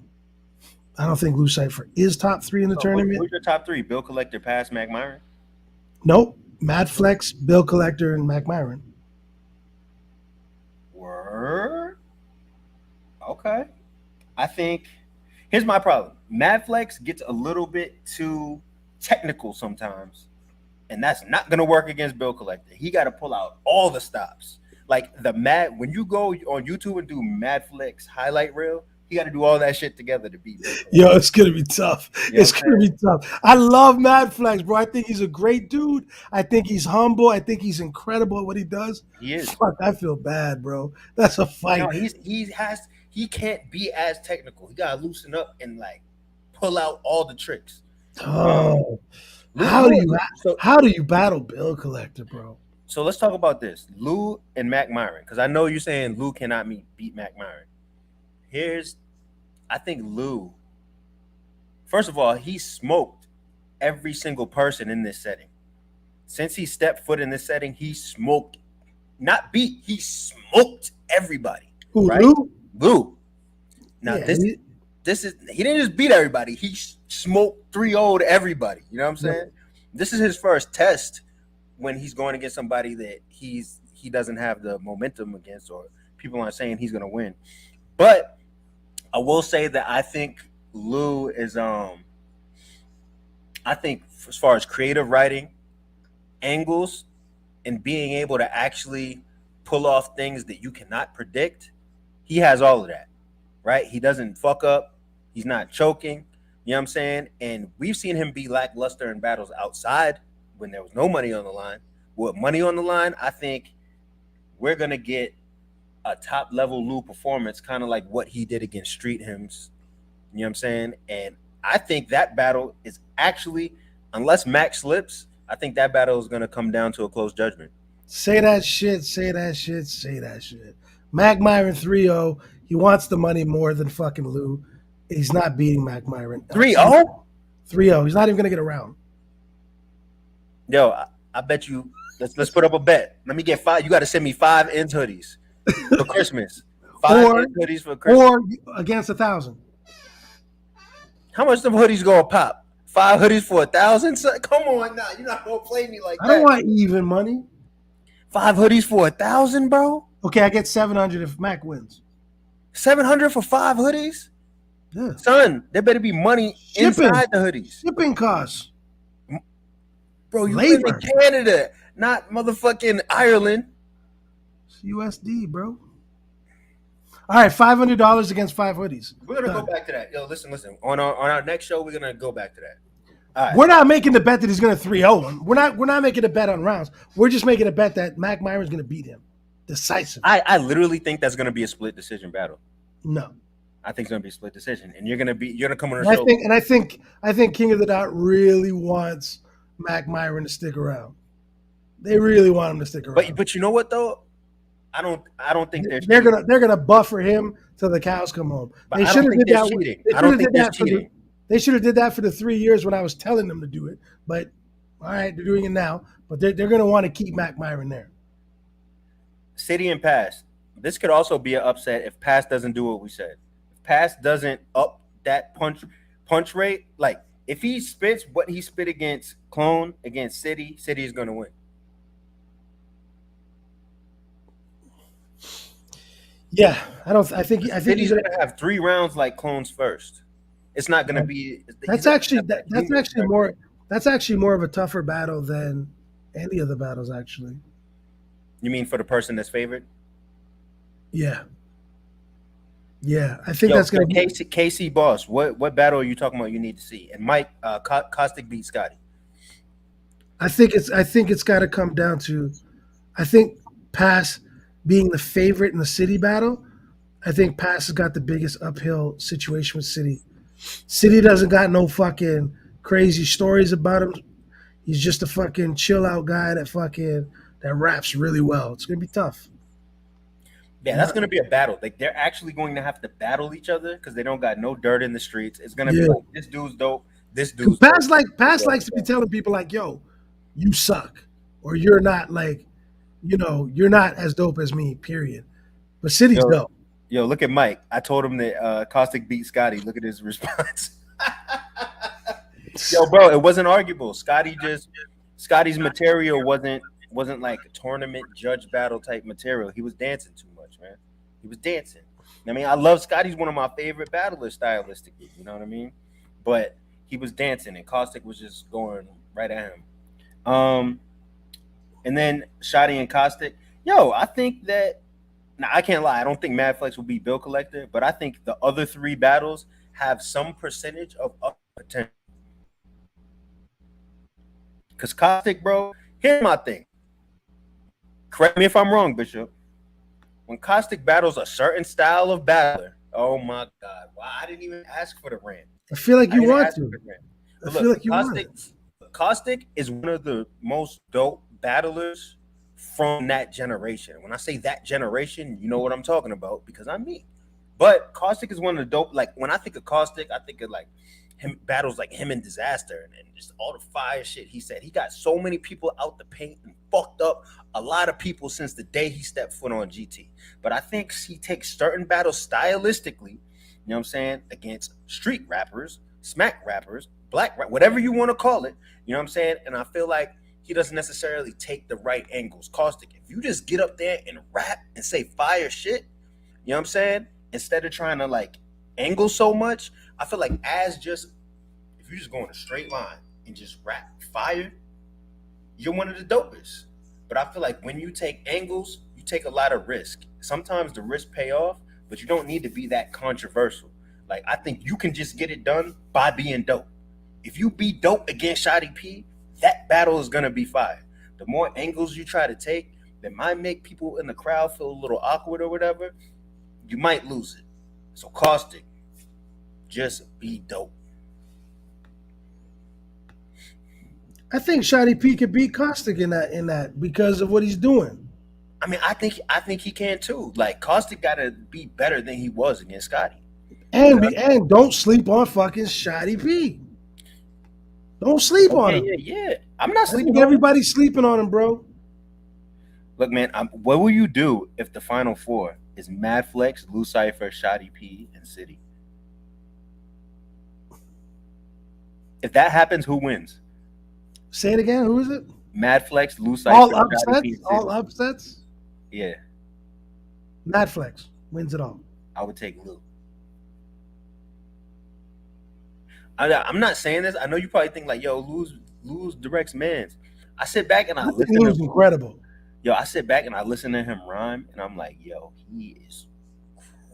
I don't think Lou Cypher is top 3 in the tournament. Who's your top 3? Bill Collector, Pass, Mac Myron? Nope. Mad Flex, Bill Collector, and Mac Myron. Word? Okay. I think here's my problem. Mad Flex gets a little bit too technical sometimes, and that's not gonna work against Bill Collector. He got to pull out all the stops. Like when you go on YouTube and do Mad Flex highlight reel, you got to do all that shit together to beat Bill Collector. Yo, it's gonna be tough. It's gonna be tough. I love Mad Flex, bro. I think he's a great dude. I think he's humble. I think he's incredible at what he does. He is. Fuck, I feel bad, bro. That's a fight. No, he can't be as technical. He gotta loosen up and like pull out all the tricks. Oh, how do you battle Bill Collector, bro? So let's talk about this, Lou and Mac Myron, because I know you're saying Lou cannot beat Mac Myron. I think Lou, first of all, he smoked every single person in this setting. Since he stepped foot in this setting, he smoked, he smoked everybody. Who, right? Lou. Now, yeah, he didn't just beat everybody, he smoked 3-0'd everybody. You know what I'm saying? Yeah. This is his first test when he's going against somebody that he doesn't have the momentum against, or people aren't saying he's gonna win. But I will say that I think Lou is I think as far as creative writing, angles, and being able to actually pull off things that you cannot predict, he has all of that, right? He doesn't fuck up. He's not choking. You know what I'm saying? And we've seen him be lackluster in battles outside when there was no money on the line. With money on the line, I think we're going to get a top-level Lou performance, kind of like what he did against Street Hymns. You know what I'm saying? And I think that battle is actually, unless Max slips, I think that battle is going to come down to a close judgment. Say that shit. Mac Myron 3-0. He wants the money more than fucking Lou. He's not beating Mac Myron. 3-0? 3-0. He's not even going to get around. Yo, I bet you, let's put up a bet. Let me get 5. You got to send me 5 ends hoodies for Christmas. 5 ends hoodies for Christmas. Or against 1,000. How much them hoodies going to pop? 5 hoodies for 1,000? Come on now. You're not going to play me like that. I don't want even money. 5 hoodies for 1,000, bro? Okay, I get 700 if Mac wins. 700 for 5 hoodies? Yeah. Son, there better be money inside the hoodies. Shipping costs. Bro, you live in Canada, not motherfucking Ireland. It's USD, bro. All right, $500 against 5 hoodies. We're gonna go back to that. Yo, listen. On our next show, we're gonna go back to that. All right. We're not making the bet that he's gonna 3-0 him. We're not making a bet on rounds. We're just making a bet that Mac Myron's gonna beat him. Decisive. I literally think that's gonna be a split decision battle. No. I think it's gonna be a split decision, and you're gonna come on the And show. I think King of the Dot really wants Mac Myron to stick around. They really want him to stick around. But you know what though? I don't think they're They're cheating. gonna buffer him till the cows come home. But They I should don't have think did they're that. cheating. They I should don't have think did there's that for the. cheating. They should have did that for the 3 years when I was telling them to do it. But all right, they're doing it now. But they're gonna want to keep Mac Myron there. City and Pass. This could also be an upset if Pass doesn't do what we said. If Pass doesn't up that punch rate, like if he spits what he spit against Clone, against City, City is gonna win. Yeah, I think City's he's. gonna have 3 rounds like Clone's first. It's not gonna be. That's actually more. That's actually more of a tougher battle than any of the battles. Actually, You mean for the person that's favored? yeah, I think that's gonna be. KC Boss. What battle are you talking about? You need to see. And Mike Caustic beat Scotty. I think it's got to come down to. I think Pass being the favorite in the City battle. I think Pass has got the biggest uphill situation with City. City doesn't got no fucking crazy stories about him. He's just a fucking chill out guy that raps really well. It's gonna be tough. Yeah, that's gonna be a battle. Like they're actually going to have to battle each other because they don't got no dirt in the streets. It's gonna be like this dude's dope. This dude's Pass dope. Pass likes to be telling people like, "Yo, you suck," or "You're not like, you're not as dope as me." Period. But City's dope. Yo, look at Mike. I told him that Caustic beat Scotty. Look at his response. Yo, bro, it wasn't arguable. Scotty's material wasn't like a tournament judge battle type material. He was dancing too much, man. He was dancing. I mean, I love Scotty's one of my favorite battlers stylistically. You know what I mean? But he was dancing, and Caustic was just going right at him. And then Shotty and Caustic. Yo, I think that. Now, I can't lie. I don't think Mad Flex will beat Bill Collector, but I think the other 3 battles have some percentage of up potential. Because Caustic, bro, here's my thing. Correct me if I'm wrong, Bishop. When Caustic battles a certain style of battler, oh my God. Wow, I didn't even ask for the rant. I feel like you want to. I feel like you want to. Caustic is one of the most dope battlers from that generation. When I say that generation, you know what I'm talking about because I'm me. But Caustic is one of the dope. Like when I think of Caustic, I think of like him battles like him and Disaster and just all the fire shit he said. He got so many people out the paint and fucked up a lot of people since the day he stepped foot on GT. But I think he takes certain battles stylistically, you know what I'm saying, against street rappers, smack rappers, black rap, whatever you want to call it, you know what I'm saying? And I feel like he doesn't necessarily take the right angles. Caustic, if you just get up there and rap and say fire shit, you know what I'm saying? Instead of trying to like angle so much, I feel like if you just go in a straight line and just rap fire, you're one of the dopest. But I feel like when you take angles, you take a lot of risk. Sometimes the risk pay off, but you don't need to be that controversial. Like I think you can just get it done by being dope. If you be dope against ShittyP, that battle is gonna be fire. The more angles you try to take that might make people in the crowd feel a little awkward or whatever, you might lose it. So Caustic, just be dope. I think ShittyP could beat Caustic in that because of what he's doing. I mean, I think he can too. Like Caustic gotta be better than he was against Scotty. And don't sleep on fucking ShittyP. Don't sleep on him. Yeah. I'm not sleeping. Everybody's sleeping on him, bro. Look, man, what will you do if the final 4 is Mad Flex, Lucifer, ShittyP, and City? If that happens, who wins? Say it again. Who is it? Mad Flex, Lucifer, all upsets. ShittyP, All upsets. Yeah. Mad Flex wins it all. I would take Lou. I'm not saying this. I know you probably think like, yo, lose Direct's mans. I sit back and I listen to him. Incredible. Yo, I sit back and I listen to him rhyme, and I'm like, yo, he is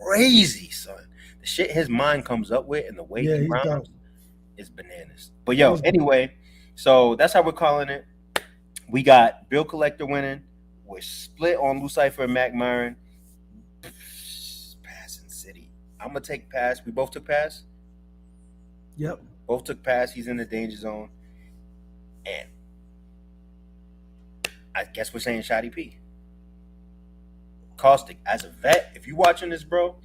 crazy, son. The shit his mind comes up with and the way he rhymes is bananas. But yo, anyway, so that's how we're calling it. We got Bill Collector winning. We're split on Lucifer and Mac Myron. Passing City. I'm gonna take pass. We both took pass. Yep. Both took pass. He's in the danger zone, and I guess we're saying ShittyP. Caustic, as a vet, if you watching this, bro,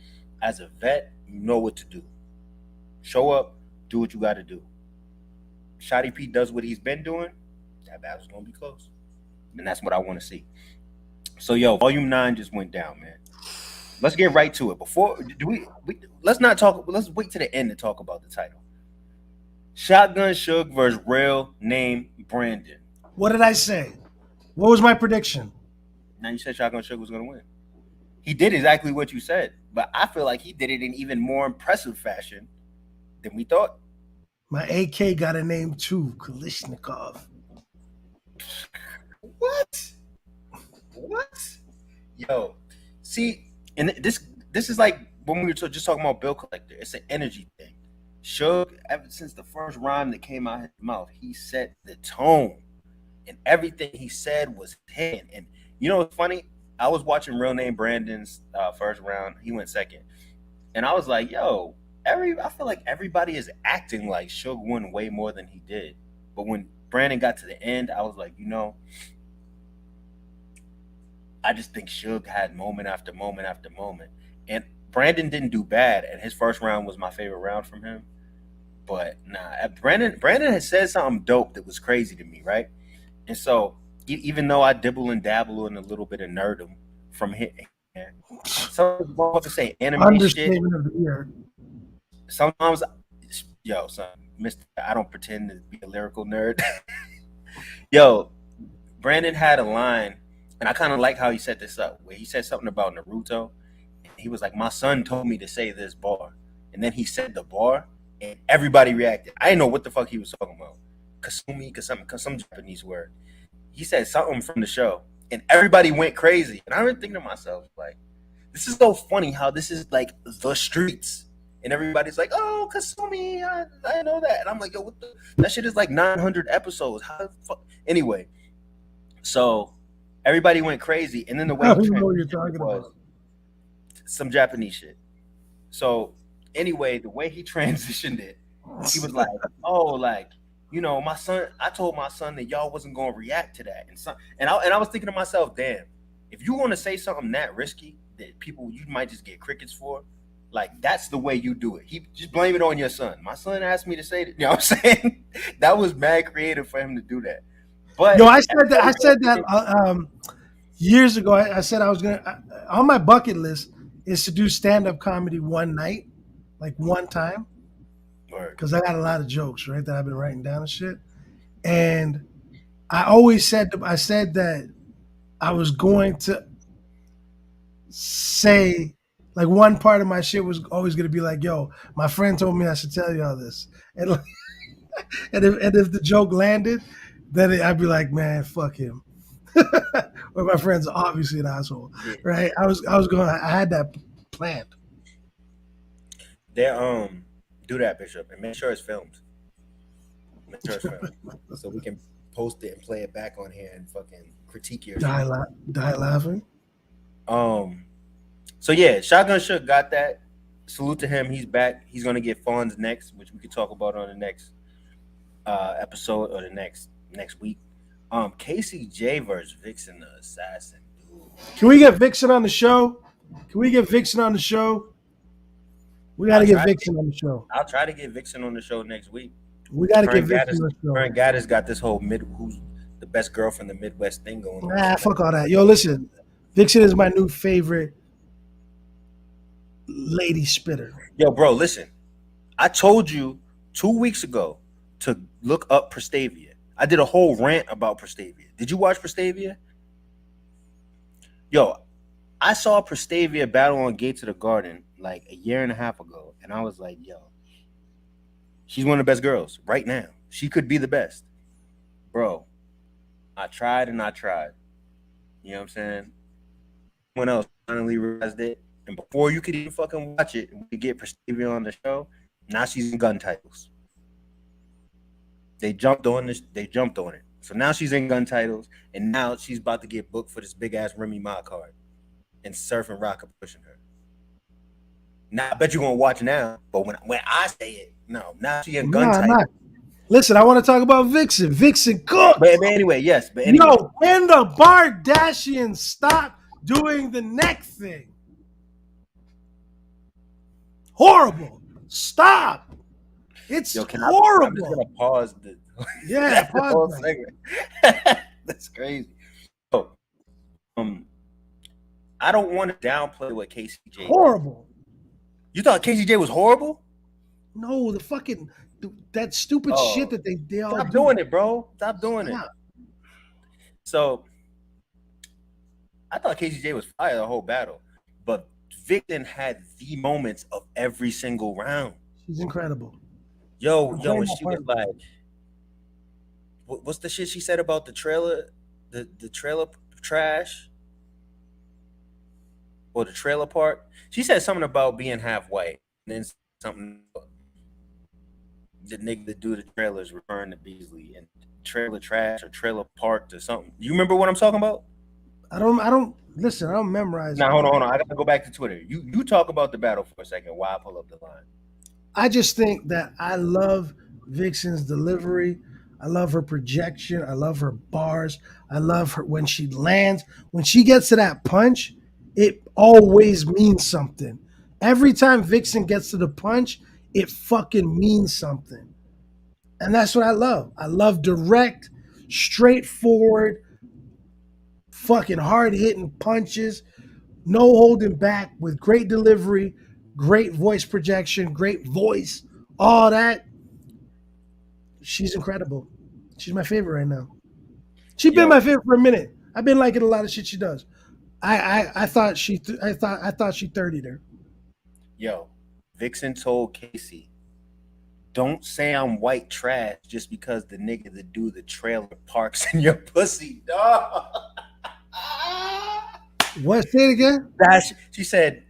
as a vet, you know what to do. Show up, do what you got to do. ShittyP does what he's been doing. That battle's gonna be close, and that's what I want to see. So, yo, Volume 9 just went down, man. Let's get right to it. Before let's not talk. Let's wait to the end to talk about the title. Shotgun Suge versus real name Brandon. What did I say? What was my prediction? Now you said Shotgun Suge was gonna win. He did exactly what you said, but I feel like he did it in even more impressive fashion than we thought. My AK got a name too, Kalishnikov. What? Yo, see, and this is like when we were just talking about Bill Collector. It's an energy thing. Suge, ever since the first rhyme that came out of his mouth, he set the tone, and everything he said was him. And you know what's funny? I was watching Real Name Brandon's first round. He went second, and I was like, "Yo, I feel like everybody is acting like Suge won way more than he did." But when Brandon got to the end, I was like, I just think Suge had moment after moment after moment. And Brandon didn't do bad, and his first round was my favorite round from him. But nah, Brandon had said something dope that was crazy to me, right? And so even though I dibble and dabble in a little bit of nerdom from hitting, some people say anime shit. Of the year. Sometimes, yo, son, Mister, I don't pretend to be a lyrical nerd. Yo, Brandon had a line, and I kind of like how he set this up, where he said something about Naruto. And he was like, "My son told me to say this bar," and then he said the bar, and everybody reacted. I didn't know what the fuck he was talking about. Kasumi, some Japanese word. He said something from the show, and everybody went crazy. And I was thinking to myself, like, this is so funny how this is like the streets. And everybody's like, "Oh, Kasumi, I know that." And I'm like, "Yo, that shit is like 900 episodes. How the fuck?" Anyway, so everybody went crazy. And then the way I don't know what you're talking about. Some Japanese shit. So anyway, the way he transitioned it, he was like, "Oh, like, my son, I told my son that y'all wasn't going to react to that." And I was thinking to myself, damn, if you want to say something that risky that you might just get crickets for, like, that's the way you do it. He just blame it on your son. My son asked me to say that. You know what I'm saying? That was mad creative for him to do that. But I said that years ago. I said I was gonna on my bucket list is to do stand-up comedy one night, like one time, because I got a lot of jokes, right, that I've been writing down and shit. And I always said that I was going to say, like, one part of my shit was always going to be like, "Yo, my friend told me I should tell you all this," and like, and if the joke landed, then I'd be like, "Man, fuck him." Or my friend's obviously an asshole, right? I had that planned. Do that, Bishop, and make sure it's filmed. So we can post it and play it back on here and fucking critique your die laughing. So yeah, Shotgun Suge got that. Salute to him. He's back. He's gonna get Fawns next, which we could talk about on the next episode or the next week. KCJ versus Vixen the Assassin. Dude. Can we get Vixen on the show? We got to get Vixen on the show. I'll try to get Vixen on the show next week. We got to get Vixen on the show. Current Gaddis got this whole who's the best girl from the Midwest thing going on. Nah, fuck all that. Yo, listen, Vixen is my new favorite lady spitter. Yo, bro, listen. I told you 2 weeks ago to look up Prestavia. I did a whole rant about Prestavia. Did you watch Prestavia? Yo, I saw Prestavia battle on Gates of the Garden like a year and a half ago, and I was like, yo, she's one of the best girls right now. She could be the best. Bro, I tried and I tried. You know what I'm saying? Someone else finally realized it, and before you could even fucking watch it, we could get Prestavia on the show. Now she's in gun titles. They jumped on it. So now she's in gun titles, and now she's about to get booked for this big ass Remy Ma card. And Surf and Rock are pushing her. Now I bet you're gonna watch now, but when I say it, no, now she in gun Nah, type. nah. Listen, I want to talk about Vixen. Vixen cooks. But anyway, yes. But anyway, Yo, when the Bardashians stop doing the neck thing. Horrible. Stop. It's yo, I'm just horrible. gonna pause the Yeah, the whole pause that. segment. That's crazy. So, I don't want to downplay what KCJ did. Horrible. You thought KCJ was horrible? No, the fucking that stupid shit that they all Stop do. doing it, bro. Stop doing it. Stop. So I thought KCJ was fire the whole battle, but Vixen had the moments of every single round. She's incredible. Yo, and she was like, what's the shit she said about the trailer, the trailer trash, or the trailer park? She said something about being half white, and then something. The nigga that do the trailers referring to Beasley and trailer trash or trailer parked or something. You remember what I'm talking about? I don't listen. I don't memorize. Now hold on. I gotta go back to Twitter. You talk about the battle for a second while I pull up the line. I just think that I love Vixen's delivery. I love her projection. I love her bars. I love her when she lands. When she gets to that punch, it always means something. Every time Vixen gets to the punch, it fucking means something. And that's what I love. I love direct, straightforward, fucking hard-hitting punches, no holding back, with great delivery, great voice projection, great voice, all that. She's incredible. She's my favorite right now. She's been my favorite for a minute. I've been liking a lot of shit she does. I thought she 30'd her. Yo, Vixen told Casey, don't say I'm white trash just because the nigga that do the trailer parks in your pussy, dog. What? Say it again. She said,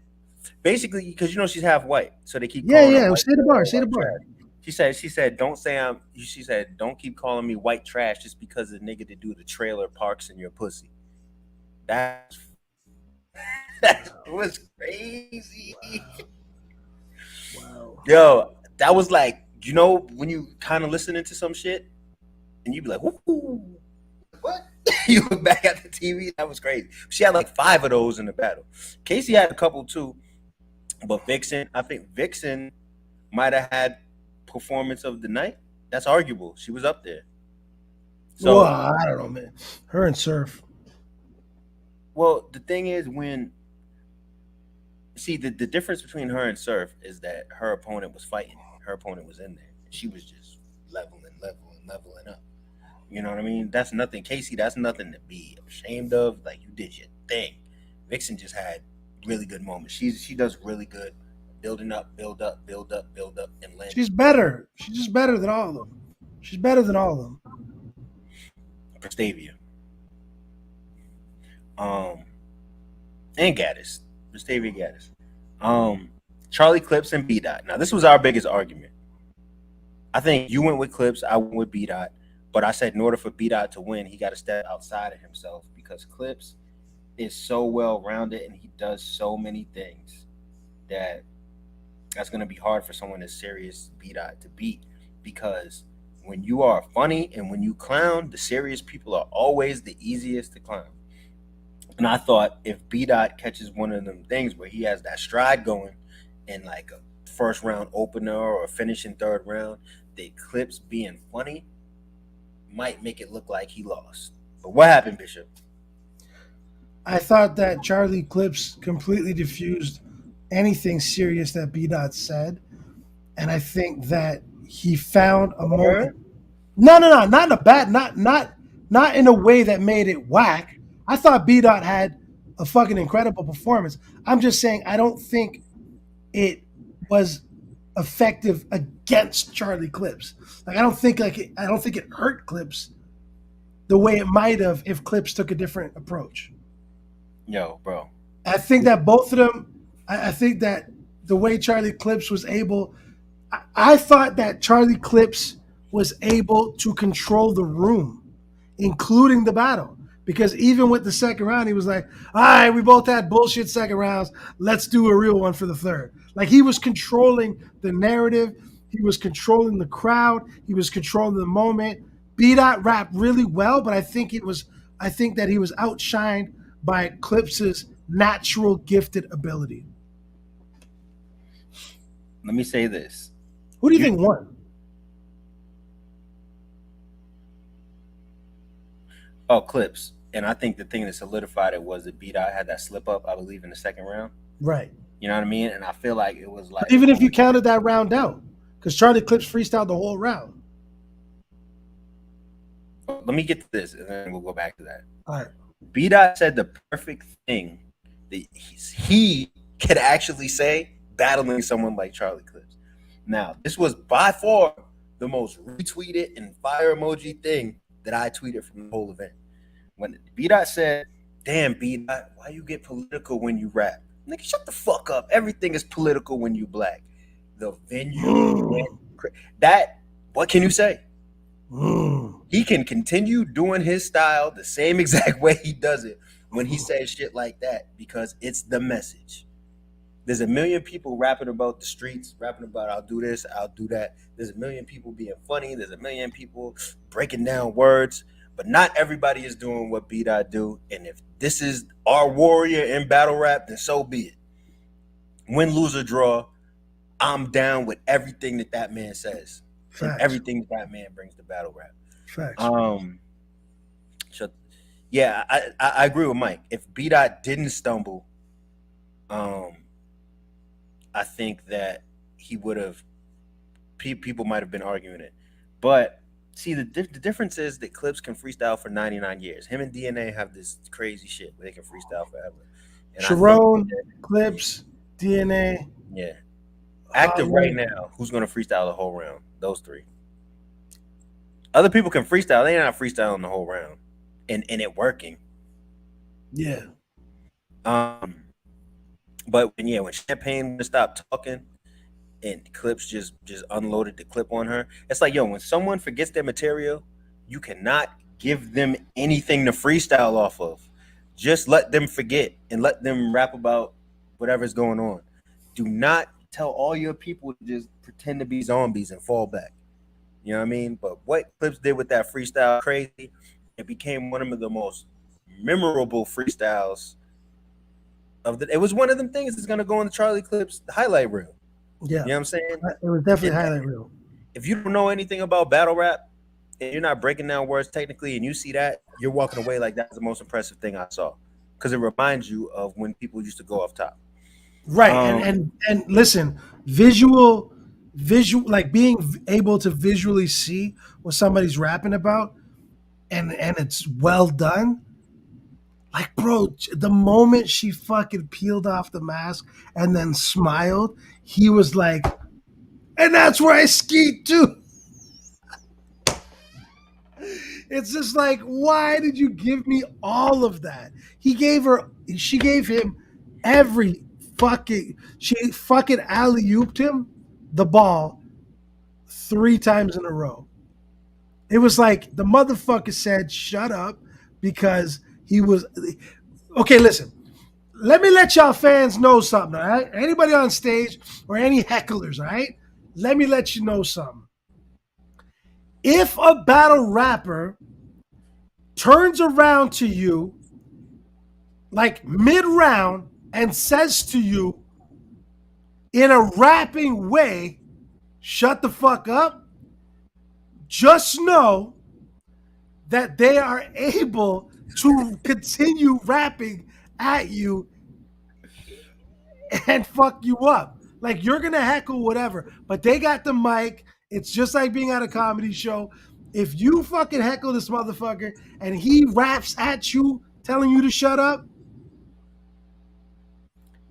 basically, because she's half white, so they keep Yeah. Say the bar. Say the bar. Trash. She said, don't say she said, don't keep calling me white trash just because the nigga that do the trailer parks in your pussy. That was crazy. Wow. Yo, that was like, when you kind of listening to some shit and you be like, whoo, what? You look back at the TV, that was crazy. She had like 5 of those in the battle. Casey had a couple too, but I think Vixen might have had performance of the night. That's arguable. She was up there. So well, I don't know, man. Her and Surf. Well, the thing is, the difference between her and Surf is that her opponent was fighting. Her opponent was in there. She was just leveling up. You know what I mean? That's nothing, Casey. That's nothing to be ashamed of. Like, you did your thing. Vixen just had really good moments. She does really good building up, build up, and land. She's better. She's just better than all of them. She's better than all of them. Prestavia. And Gaddis. Prestavia Gaddis. Charlie Clips and B-Dot. Now, this was our biggest argument. I think you went with Clips, I went with B-Dot, but I said in order for B-Dot to win, he got to step outside of himself because Clips is so well-rounded and he does so many things that's going to be hard for someone as serious B-Dot to beat, because when you are funny and when you clown, the serious people are always the easiest to clown. And I thought if B-Dot catches one of them things where he has that stride going in like a first round opener or a finishing third round, the Clips being funny might make it look like he lost. But what happened, Bishop? I thought that Charlie Clips completely diffused anything serious that B-Dot said. And I think that he found a moment. No, not in a bad, not in a way that made it whack. I thought B-Dot had a fucking incredible performance. I'm just saying I don't think it was effective against Charlie Clips. Like I don't think it hurt Clips the way it might have if Clips took a different approach. Yo, bro. I think that both of them. I think that the way Charlie Clips was able, I thought that Charlie Clips was able to control the room, including the battle. Because even with the second round, he was like, all right, we both had bullshit second rounds. Let's do a real one for the third. Like, he was controlling the narrative. He was controlling the crowd. He was controlling the moment. B-Dot rapped really well, but I think that he was outshined by Clips's natural gifted ability. Let me say this. Who do you think won? Oh, Clips. And I think the thing that solidified it was that B-Dot had that slip up, I believe, in the second round. Right. You know what I mean? And I feel like it was like... Even if you counted that round out, because Charlie Clips freestyled the whole round. Let me get to this, and then we'll go back to that. All right. B-Dot said the perfect thing that he could actually say battling someone like Charlie Clips. Now, this was by far the most retweeted and fire emoji thing that I tweeted from the whole event. When B-Dot said, damn, B-Dot, why you get political when you rap? Nigga, shut the fuck up. Everything is political when you black. The venue, what can you say? He can continue doing his style the same exact way he does it when he says shit like that, because it's the message. There's a million people rapping about the streets, rapping about I'll do this, I'll do that. There's a million people being funny. There's a million people breaking down words, but not everybody is doing what B-Dot do. And if this is our warrior in battle rap, then so be it. Win, lose, or draw, I'm down with everything that man says. And everything that man brings to battle rap. Facts. Yeah, I agree with Mike. If B-Dot didn't stumble, I think that he would have. People might have been arguing it, but see, the difference is that Clips can freestyle for 99 years. Him and DNA have this crazy shit where they can freestyle forever. And Sharon, Clips, DNA. Yeah. Active right now, who's going to freestyle the whole round? Those three. Other people can freestyle. They're not freestyling the whole round. And it working. Yeah. But when Champagne stopped talking and Clips just unloaded the clip on her, it's like, when someone forgets their material, you cannot give them anything to freestyle off of. Just let them forget and let them rap about whatever's going on. Do not tell all your people to just pretend to be zombies and fall back. You know what I mean? But what Clips did with that freestyle, crazy, it became one of the most memorable freestyles it was one of them things that's gonna go on the Charlie Clips highlight reel. Yeah. You know what I'm saying? It was definitely highlight reel. If you don't know anything about battle rap and you're not breaking down words technically and you see that, you're walking away like that's the most impressive thing I saw. Because it reminds you of when people used to go off top. Right. And listen, visual, like being able to visually see what somebody's rapping about and it's well done. Like, bro, the moment she fucking peeled off the mask and then smiled, he was like, and that's where I skeet too. It's just like, why did you give me all of that? She gave him she fucking alley-ooped him the ball 3 times in a row. It was like the motherfucker said, shut up, because he was okay. Listen, let me let y'all fans know something. All right, anybody on stage or any hecklers, all right, let me let you know something. If a battle rapper turns around to you like mid-round and says to you in a rapping way, shut the fuck up, just know that they are able to continue rapping at you and fuck you up. Like, you're going to heckle whatever, but they got the mic. It's just like being at a comedy show. If you fucking heckle this motherfucker and he raps at you telling you to shut up,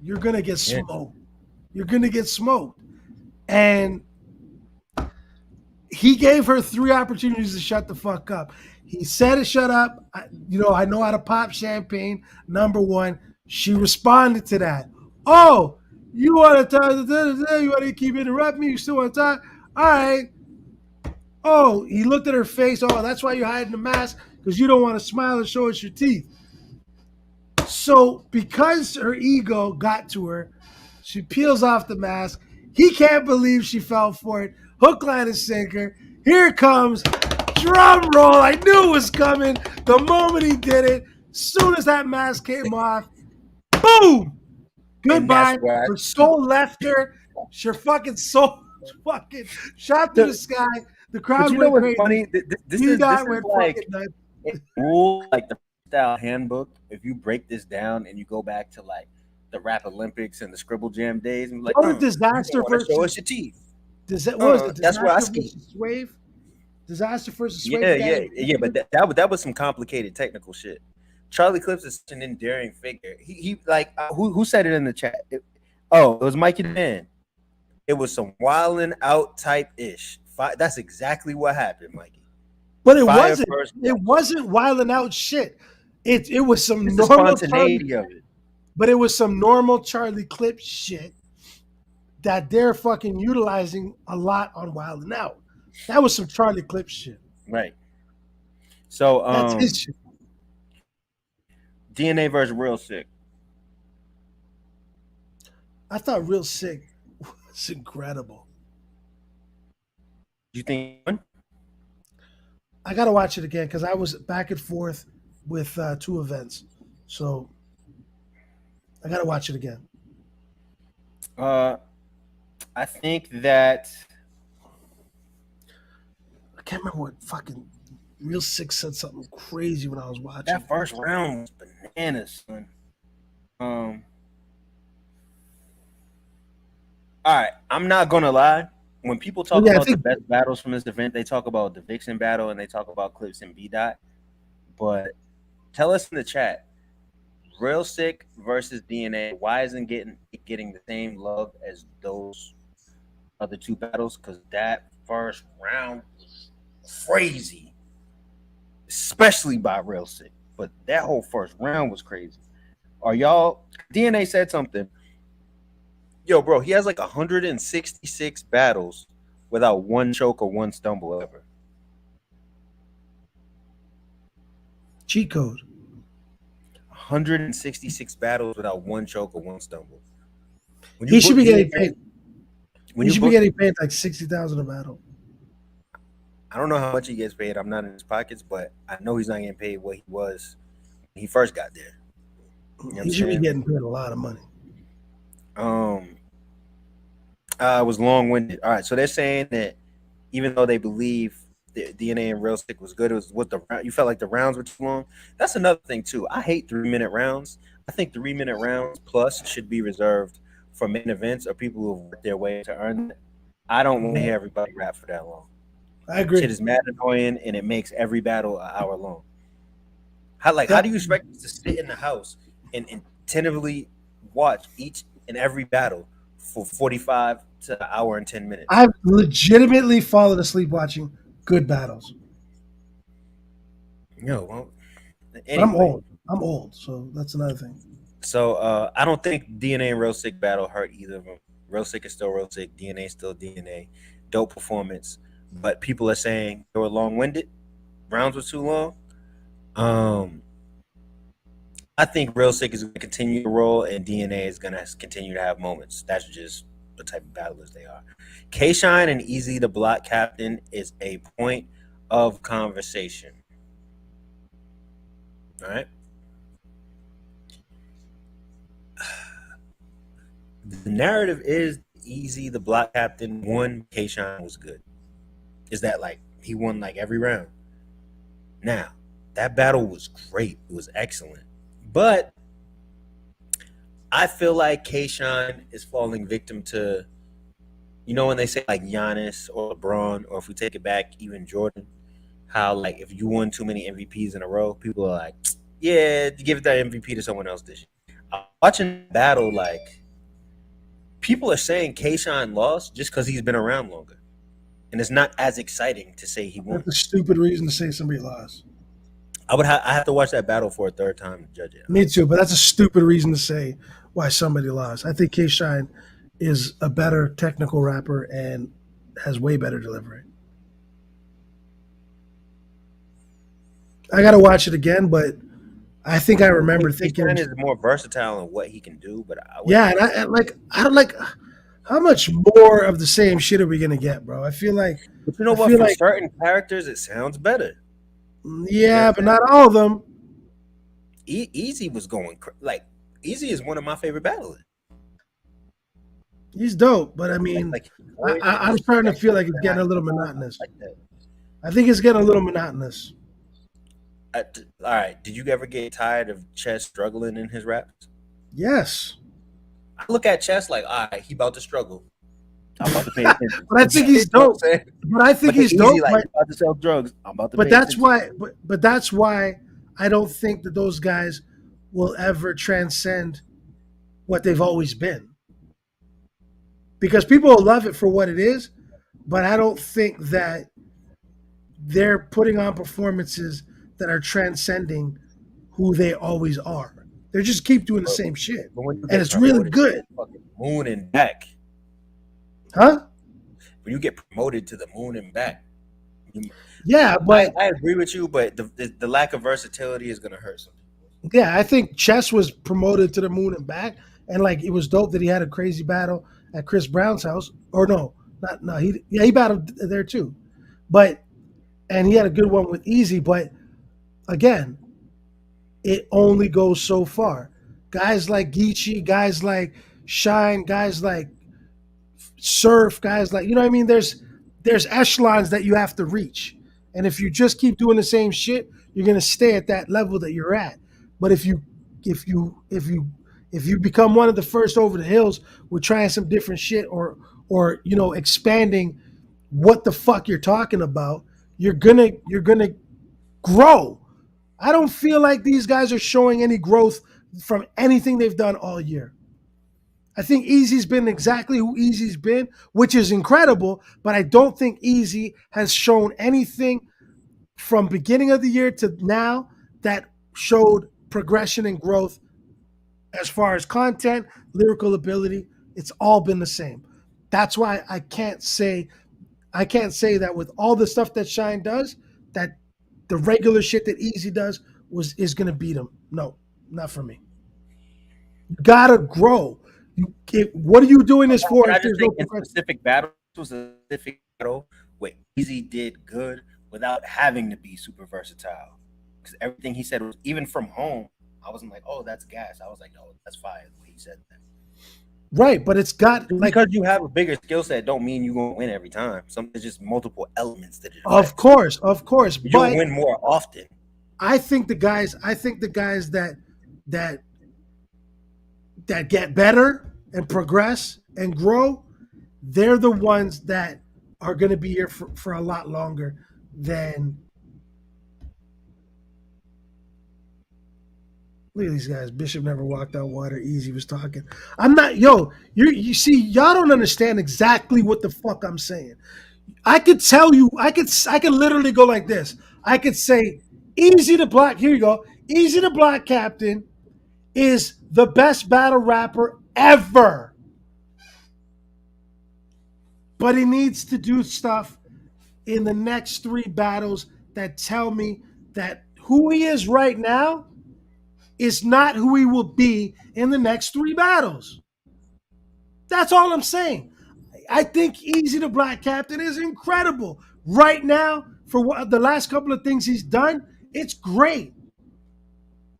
you're going to get smoked. You're going to get smoked. And he gave her 3 opportunities to shut the fuck up. He said to shut up. I know how to pop champagne. Number 1. She responded to that. Oh, you want to talk? You want to keep interrupting me? You still want to talk? All right. Oh, he looked at her face. Oh, that's why you're hiding the mask. because you don't want to smile and show us your teeth. So because her ego got to her, she peels off the mask. He can't believe she fell for it. Hook, line, and sinker. Here it comes. Drum roll. I knew it was coming. The moment he did it, as soon as that mask came off, boom! Goodbye. Her soul left her. Her fucking soul fucking shot through the sky. The crowd went crazy. Funny? This is like rule, like the style handbook. If you break this down and you go back to like the Rap Olympics and the Scribble Jam days, and like, disaster versus show us your teeth. What was it? That's where I ski. Swave? Disaster versus Swave? Yeah. But that was some complicated technical shit. Charlie Clips is such an endearing figure. He like who said it in the chat? It was Mikey the Man. It was some wilding out type ish. That's exactly what happened, Mikey. But it wasn't. It wasn't wilding out shit. It was some normal spontaneity of it. But it was some normal Charlie Clips shit that they're fucking utilizing a lot on Wildin' Out. That was some Charlie Clips shit. Right. So that's his shit. DNA versus Real Sick. I thought Real Sick was incredible. You think? I gotta watch it again because I was back and forth with two events, so I gotta watch it again. I think that I can't remember what fucking Real Sick said something crazy when I was watching. That first round was bananas, son. All right, I'm not gonna lie. When people talk about the best battles from this event, they talk about the Vixen battle and they talk about Clips and B-Dot. But tell us in the chat, Real Sick versus DNA, why isn't getting the same love as those other two battles? Because that first round was crazy, especially by Real Sick. But that whole first round was crazy. Are y'all? DNA said something. Yo, bro, he has like 166 battles without one choke or one stumble ever. Cheat code. 166 battles without one choke or one stumble. He should be getting paid. He should be getting paid like $60,000 a battle. I don't know how much he gets paid. I'm not in his pockets, but I know he's not getting paid what he was when he first got there. You know he should be getting paid a lot of money. It was long-winded. All right, so they're saying that even though they believe the DNA and Real Sick was good, it was what you felt like the rounds were too long. That's another thing too. I hate 3-minute rounds. I think 3-minute rounds plus should be reserved for main events or people who have worked their way to earn it. I don't want to hear everybody rap for that long. I agree. Shit is mad annoying, and it makes every battle an hour long. How do you expect us to sit in the house and tentatively watch each and every battle for 45 to an hour and 10 minutes? I've legitimately fallen asleep watching good battles. Well, anyway. I'm old, so that's another thing. So I don't think DNA and Real Sick battle hurt either of them. Real Sick is still Real Sick. DNA is still DNA. Dope performance. But people are saying they were long-winded. Rounds were too long. I think Real Sick is going to continue to roll, and DNA is going to continue to have moments. That's just the type of battlers they are. K-Shine and Easy the Block Captain is a point of conversation. All right. The narrative is Easy the Block Captain won, K-Shine was good. Is that like he won like every round? Now, that battle was great. It was excellent. But I feel like K-Shine is falling victim to, when they say like Giannis or LeBron, or if we take it back, even Jordan, how like if you won too many MVPs in a row, people are like, yeah, give that MVP to someone else this year. I'm watching the battle, like people are saying K-Shine lost just because he's been around longer. And it's not as exciting to say he won. That's a stupid reason to say somebody lost. I have to watch that battle for a third time to judge it. Me too, but that's a stupid reason to say why somebody lost. I think K-Shine is a better technical rapper and has way better delivery. I gotta watch it again, but I think I I remember think thinking, Shine is more versatile in what he can do, but I would. yeah, and I don't like. How much more of the same shit are we gonna get, bro? But you know I what? feel For like, certain characters, it sounds better. You know yeah, what but I'm not all of them. saying? Easy was going like Easy is one of my favorite battlers. He's dope, but I Like mean, like quick and I'm just starting to feel extra like it's getting a little reliable. I monotonous. like that. I think it's getting a little monotonous. All right. Did you ever get tired of Chess struggling in his raps? Yes, I look at Chess like, all right, he about to struggle. I'm about to pay attention. but I think You he's know what I'm dope. saying? But I think But the he's Easy, dope. like, you about to sell drugs. I'm about to But pay that's attention. why. But that's why I don't think that those guys will ever transcend what they've always been. Because people will love it for what it is, but I don't think that they're putting on performances that are transcending who they always are. They just keep doing the But, same shit, but when you and get it's really promoted to good, the fucking moon and back, huh? when you get promoted to the moon and back, you, Yeah, but I agree with you, but the lack of versatility is gonna hurt some people. yeah, I think Chess was promoted to the moon and back, and like it was dope that he had a crazy battle at Chris Brown's house. Or no, not no, he battled there too, but and he had a good one with Easy. But again, it only goes so far. Guys like Geechee, guys like Shine, guys like Surf, guys like, you know what I mean. There's echelons that you have to reach, and if you just keep doing the same shit, you're gonna stay at that level that you're at. But if you become one of the first over the hills with trying some different shit, or expanding what the fuck you're talking about, you're gonna grow. I don't feel like these guys are showing any growth from anything they've done all year. I think Easy's been exactly who Easy's been, which is incredible, but I don't think Easy has shown anything from beginning of the year to now that showed progression and growth as far as content, lyrical ability. It's all been the same. That's why I can't say that with all the stuff that Shine does, that the regular shit that Easy does is gonna beat him. No, not for me. You gotta grow. What are you doing this for But I if just there's no think in progression? specific battles, was a specific battle where Easy did good without having to be super versatile. Because everything he said was, even from home, I wasn't like, oh, that's gas. I was like, no, that's fire the way he said that. Right, but it's got Just like, because you have a bigger skill set don't mean you're gonna win every time. There's just multiple elements that it of affects. course, You'll but win more often. I think the guys that that get better and progress and grow, they're the ones that are going to be here for a lot longer than. Look at these guys. Bishop never walked on water. Easy was talking. I'm not, yo. You see, y'all don't understand exactly what the fuck I'm saying. I could tell you. I could literally go like this. I could say, Easy to Black. Here you go. Easy to Black Captain is the best battle rapper ever. But he needs to do stuff in the next three battles that tell me that who he is right now is not who he will be in the next three battles. That's all I'm saying. I think Easy the Black Captain is incredible. Right now, for what, the last couple of things he's done, it's great.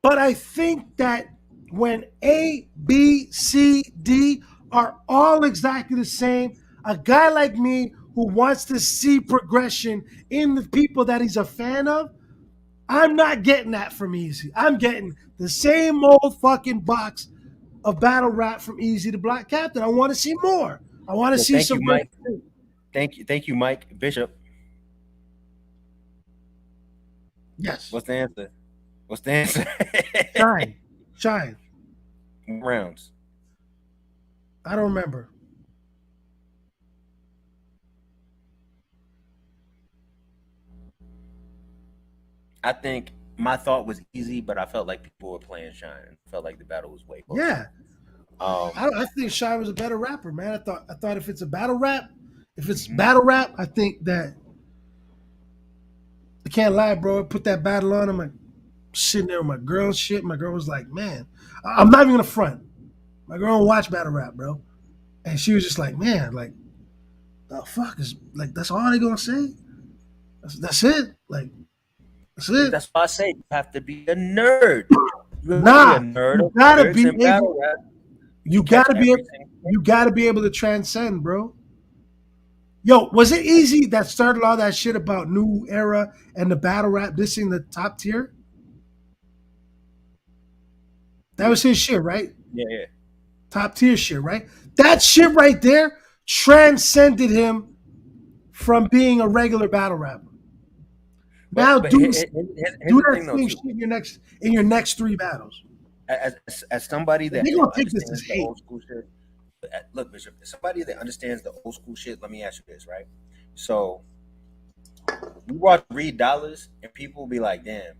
But I think that when A, B, C, D are all exactly the same, a guy like me who wants to see progression in the people that he's a fan of, I'm not getting that from Easy. I'm getting the same old fucking box of battle rap from Easy to Black Captain. I want to see more. I want to Well, see thank you, some Mike. versatility. Thank you, Mike Bishop. Yes. What's the answer? What's the answer? Shine. Rounds. I don't remember. I think my thought was Easy, but I felt like people were playing Shine. I felt like the battle was way closer. Yeah. Um, I think Shine was a better rapper, man. I thought if it's a battle rap, if it's battle rap, I think that can't lie, bro. I put that battle on. I'm like sitting there with my girl and shit. My girl was like, man, I'm not even gonna front. My girl don't watch battle rap, bro. And she was just like, man, like, the fuck is like that's all they gonna say? That's it? Like, that's it? That's why I say you have to be a nerd. You have to be a Nah, nerd you of gotta lyrics be and able battle rap. you Catch gotta be able everything. you gotta be able to transcend, bro. Yo, was it easy that started all that shit about new era and the battle rap dissing the top tier? That was his shit, right? Yeah, yeah. Top tier shit, right? That shit right there transcended him from being a regular battle rapper. Now But do here's do the that thing though same too. shit in your next three battles. As somebody And that they're gonna take this as understands the hate. old school shit. Look, Bishop, as somebody that understands the old school shit, let me ask you this, right? So we watch Reed Dollars, and people will be like, "Damn,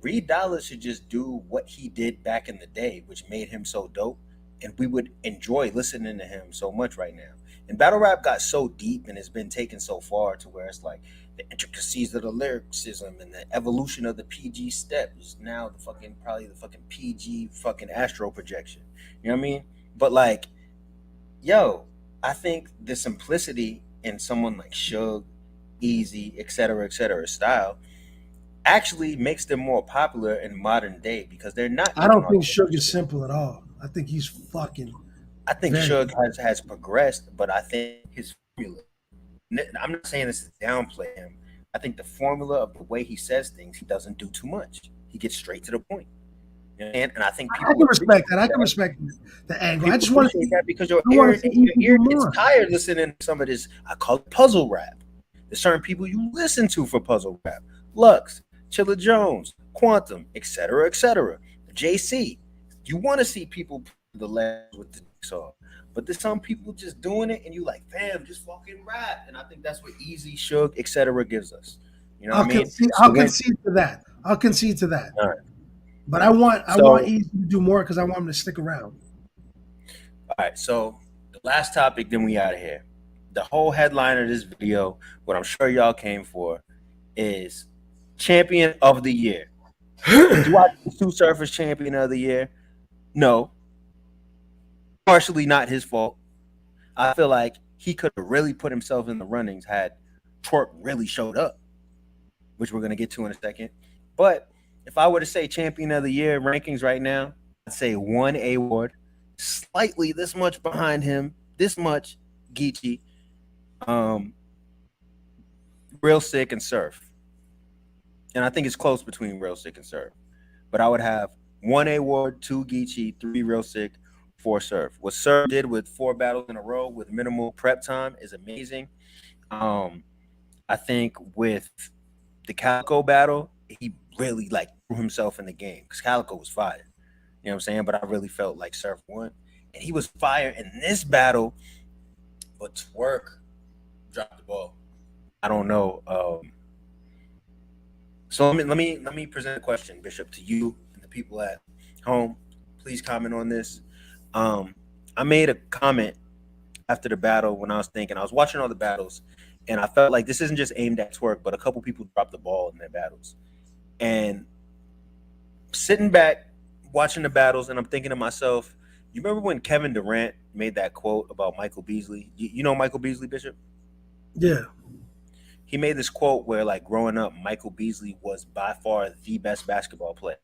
Reed Dollars should just do what he did back in the day, which made him so dope, and we would enjoy listening to him so much right now." And battle rap got so deep and has been taken so far to where it's like the intricacies of the lyricism and the evolution of the PG step is now the fucking probably the fucking PG fucking astro projection. You know what I mean? But like, yo, I think the simplicity in someone like Suge, Easy, et cetera, style actually makes them more popular in modern day because they're not I doing don't all think the Suge other is shit. simple at all. I think he's fucking I think very. Suge has progressed, but I think his formula. I'm not saying this to downplay him. I think the formula of the way he says things, he doesn't do too much. He gets straight to the point. And I think I people can respect appreciate that. I can that. respect the angle. I People just want to appreciate see. that because your I want to see Easy do ear gets more. tired listening to some of this. I call it puzzle rap. There's certain people you listen to for puzzle rap. Lux, Chilla Jones, Quantum, etc., etc. JC. You want to see people play the left with the jigsaw. But there's some people just doing it, and you like, fam, just fucking rap. And I think that's what Easy, Suge, etc. gives us. You know what I mean? So I'll when concede to that. I'll concede to that. all right. But I want So Easy to do more because I want him to stick around. all right, so the last topic, then we out of here. The whole headline of this video, what I'm sure y'all came for, is Champion of the Year. Do I think Sue Surface Champion of the Year? No. Partially not his fault. I feel like he could have really put himself in the runnings had Twerk really showed up, which we're going to get to in a second. But if I were to say Champion of the Year rankings right now, I'd say 1 A-Ward, slightly this much behind him, this much Geechee, Real Sick, and Surf. And I think it's close between Real Sick and Surf. But I would have 1 A-Ward, 2 Geechee, 3 Real Sick, 4 Surf. What Surf did with 4 battles in a row with minimal prep time is amazing. I think with the Calico battle, he really like threw himself in the game because Calico was fire. You know what I'm saying? But I really felt like Surf won. And he was fire in this battle, but Twerk dropped the ball. I don't know. So let me present a question, Bishop, to you and the people at home. Please comment on this. I made a comment after the battle when I was thinking I was watching all the battles, and I felt like this isn't just aimed at Twerk, but a couple people dropped the ball in their battles. And sitting back watching the battles, and I'm thinking to myself, you remember when Kevin Durant made that quote about Michael Beasley? You know Michael Beasley, Bishop? Yeah. He made this quote where, like, growing up, Michael Beasley was by far the best basketball player.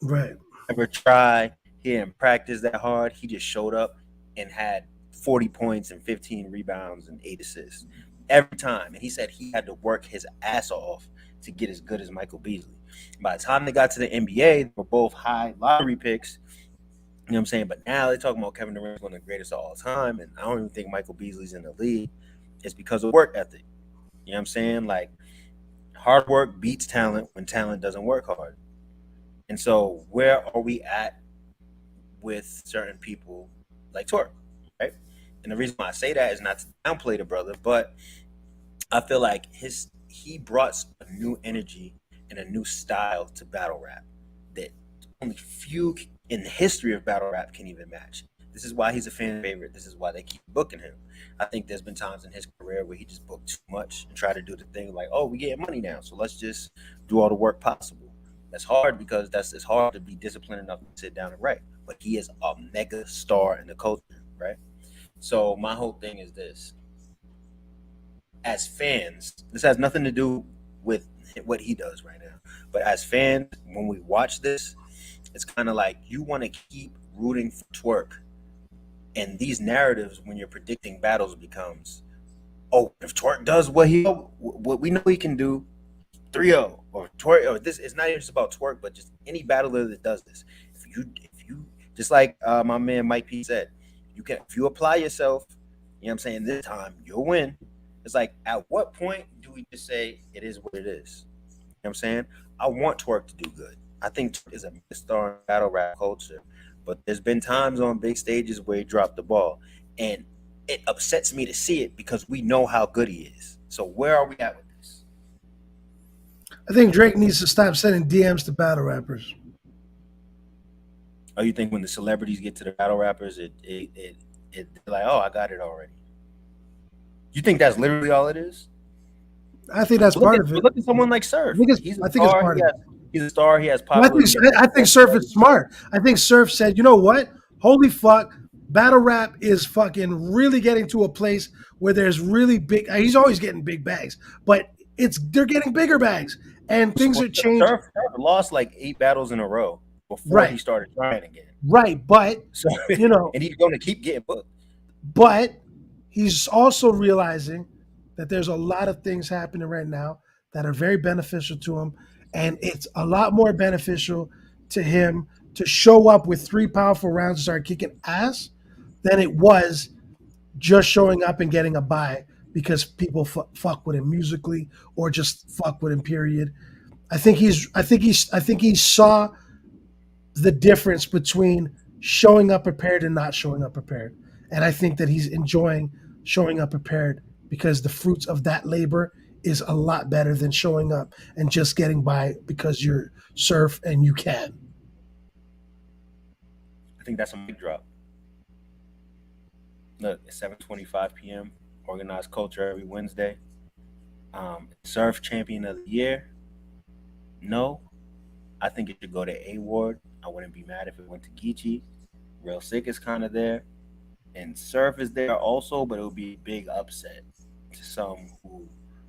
Right. Never tried. He didn't practice that hard. He just showed up and had 40 points and 15 rebounds and 8 assists every time. And he said he had to work his ass off to get as good as Michael Beasley. By the time they got to the NBA, they were both high lottery picks. You know what I'm saying? But now they're talking about Kevin Durant's one of the greatest of all time. And I don't even think Michael Beasley's in the league. It's because of work ethic. You know what I'm saying? Like, hard work beats talent when talent doesn't work hard. And so where are we at with certain people like Twerk, right? And the reason why I say that is not to downplay the brother, but I feel like he brought a new energy and a new style to battle rap that only few in the history of battle rap can even match. This is why he's a fan favorite. This is why they keep booking him. I think there's been times in his career where he just booked too much and tried to do the thing like, oh, we getting money now, so let's just do all the work possible. That's hard because it's hard to be disciplined enough to sit down and write. But he is a mega star in the culture, right? So my whole thing is this. As fans, this has nothing to do with what he does right now. But as fans, when we watch this, it's kind of like you want to keep rooting for Twerk. And these narratives, when you're predicting battles, becomes, oh, if Twerk does what we know he can do, 3-0 or Twerk, or this. It's not even just about Twerk, but just any battler that does this. If you just like my man Mike P said, if you apply yourself, you know what I'm saying, this time you'll win. It's like, at what point do we just say it is what it is? You know what I'm saying? I want Twerk to do good. I think Twerk is a star in battle rap culture, but there's been times on big stages where he dropped the ball, and it upsets me to see it because we know how good he is. So where are we at with this? I think Drake needs to stop sending DMs to battle rappers. Oh, you think when the celebrities get to the battle rappers, it like, oh, I got it already? You think that's literally all it is? I think that's part of it. Look at someone like Surf. I think it's part of it. He's a star. He has popularity. I think Surf is smart. I think Surf said, you know what? Holy fuck, battle rap is fucking really getting to a place where there's really big. He's always getting big bags, but they're getting bigger bags, and things are changing. Surf lost like 8 battles in a row before he started trying again. Right, but so, and he's going to keep getting booked. But he's also realizing that there's a lot of things happening right now that are very beneficial to him. And it's a lot more beneficial to him to show up with 3 powerful rounds and start kicking ass than it was just showing up and getting a bye because people fuck with him musically or just fuck with him, period. I think he saw the difference between showing up prepared and not showing up prepared. And I think that he's enjoying showing up prepared because the fruits of that labor is a lot better than showing up and just getting by because you're Surf and you can. I think that's a mic drop. Look, it's 7:25 p.m. Organized Culture every Wednesday. Surf Champion of the Year. No. I think it should go to A-Ward. I wouldn't be mad if it went to Geechee. Real Sick is kind of there. And Surf is there also, but it would be a big upset to some who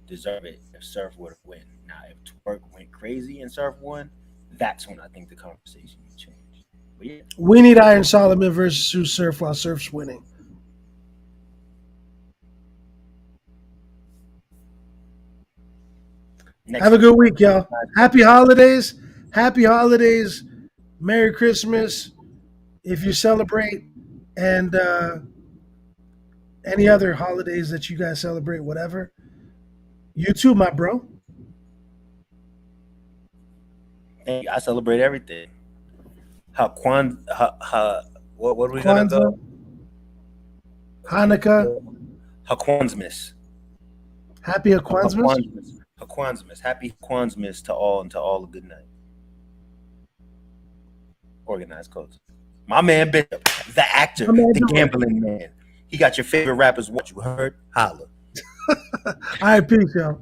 deserve it if Surf were to win. Now, if Twerk went crazy and Surf won, that's when I think the conversation would change. But yeah. We need Iron Solomon versus Sue Surf while Surf's winning. Have a good week, y'all. Happy holidays. Happy holidays. Merry Christmas if you celebrate, and any other holidays that you guys celebrate, whatever. You too, my bro. Hey, I celebrate everything. What are we gonna go? Hanukkah. Haquanzmas. Happy Haquanzmas. Haquanzmas. Happy Haquanzmas to all, and to all a good night. Organized Culture. My man Bishop, the actor, the gambling man. He got your favorite rappers. What you heard? Holla. All right, peace, y'all.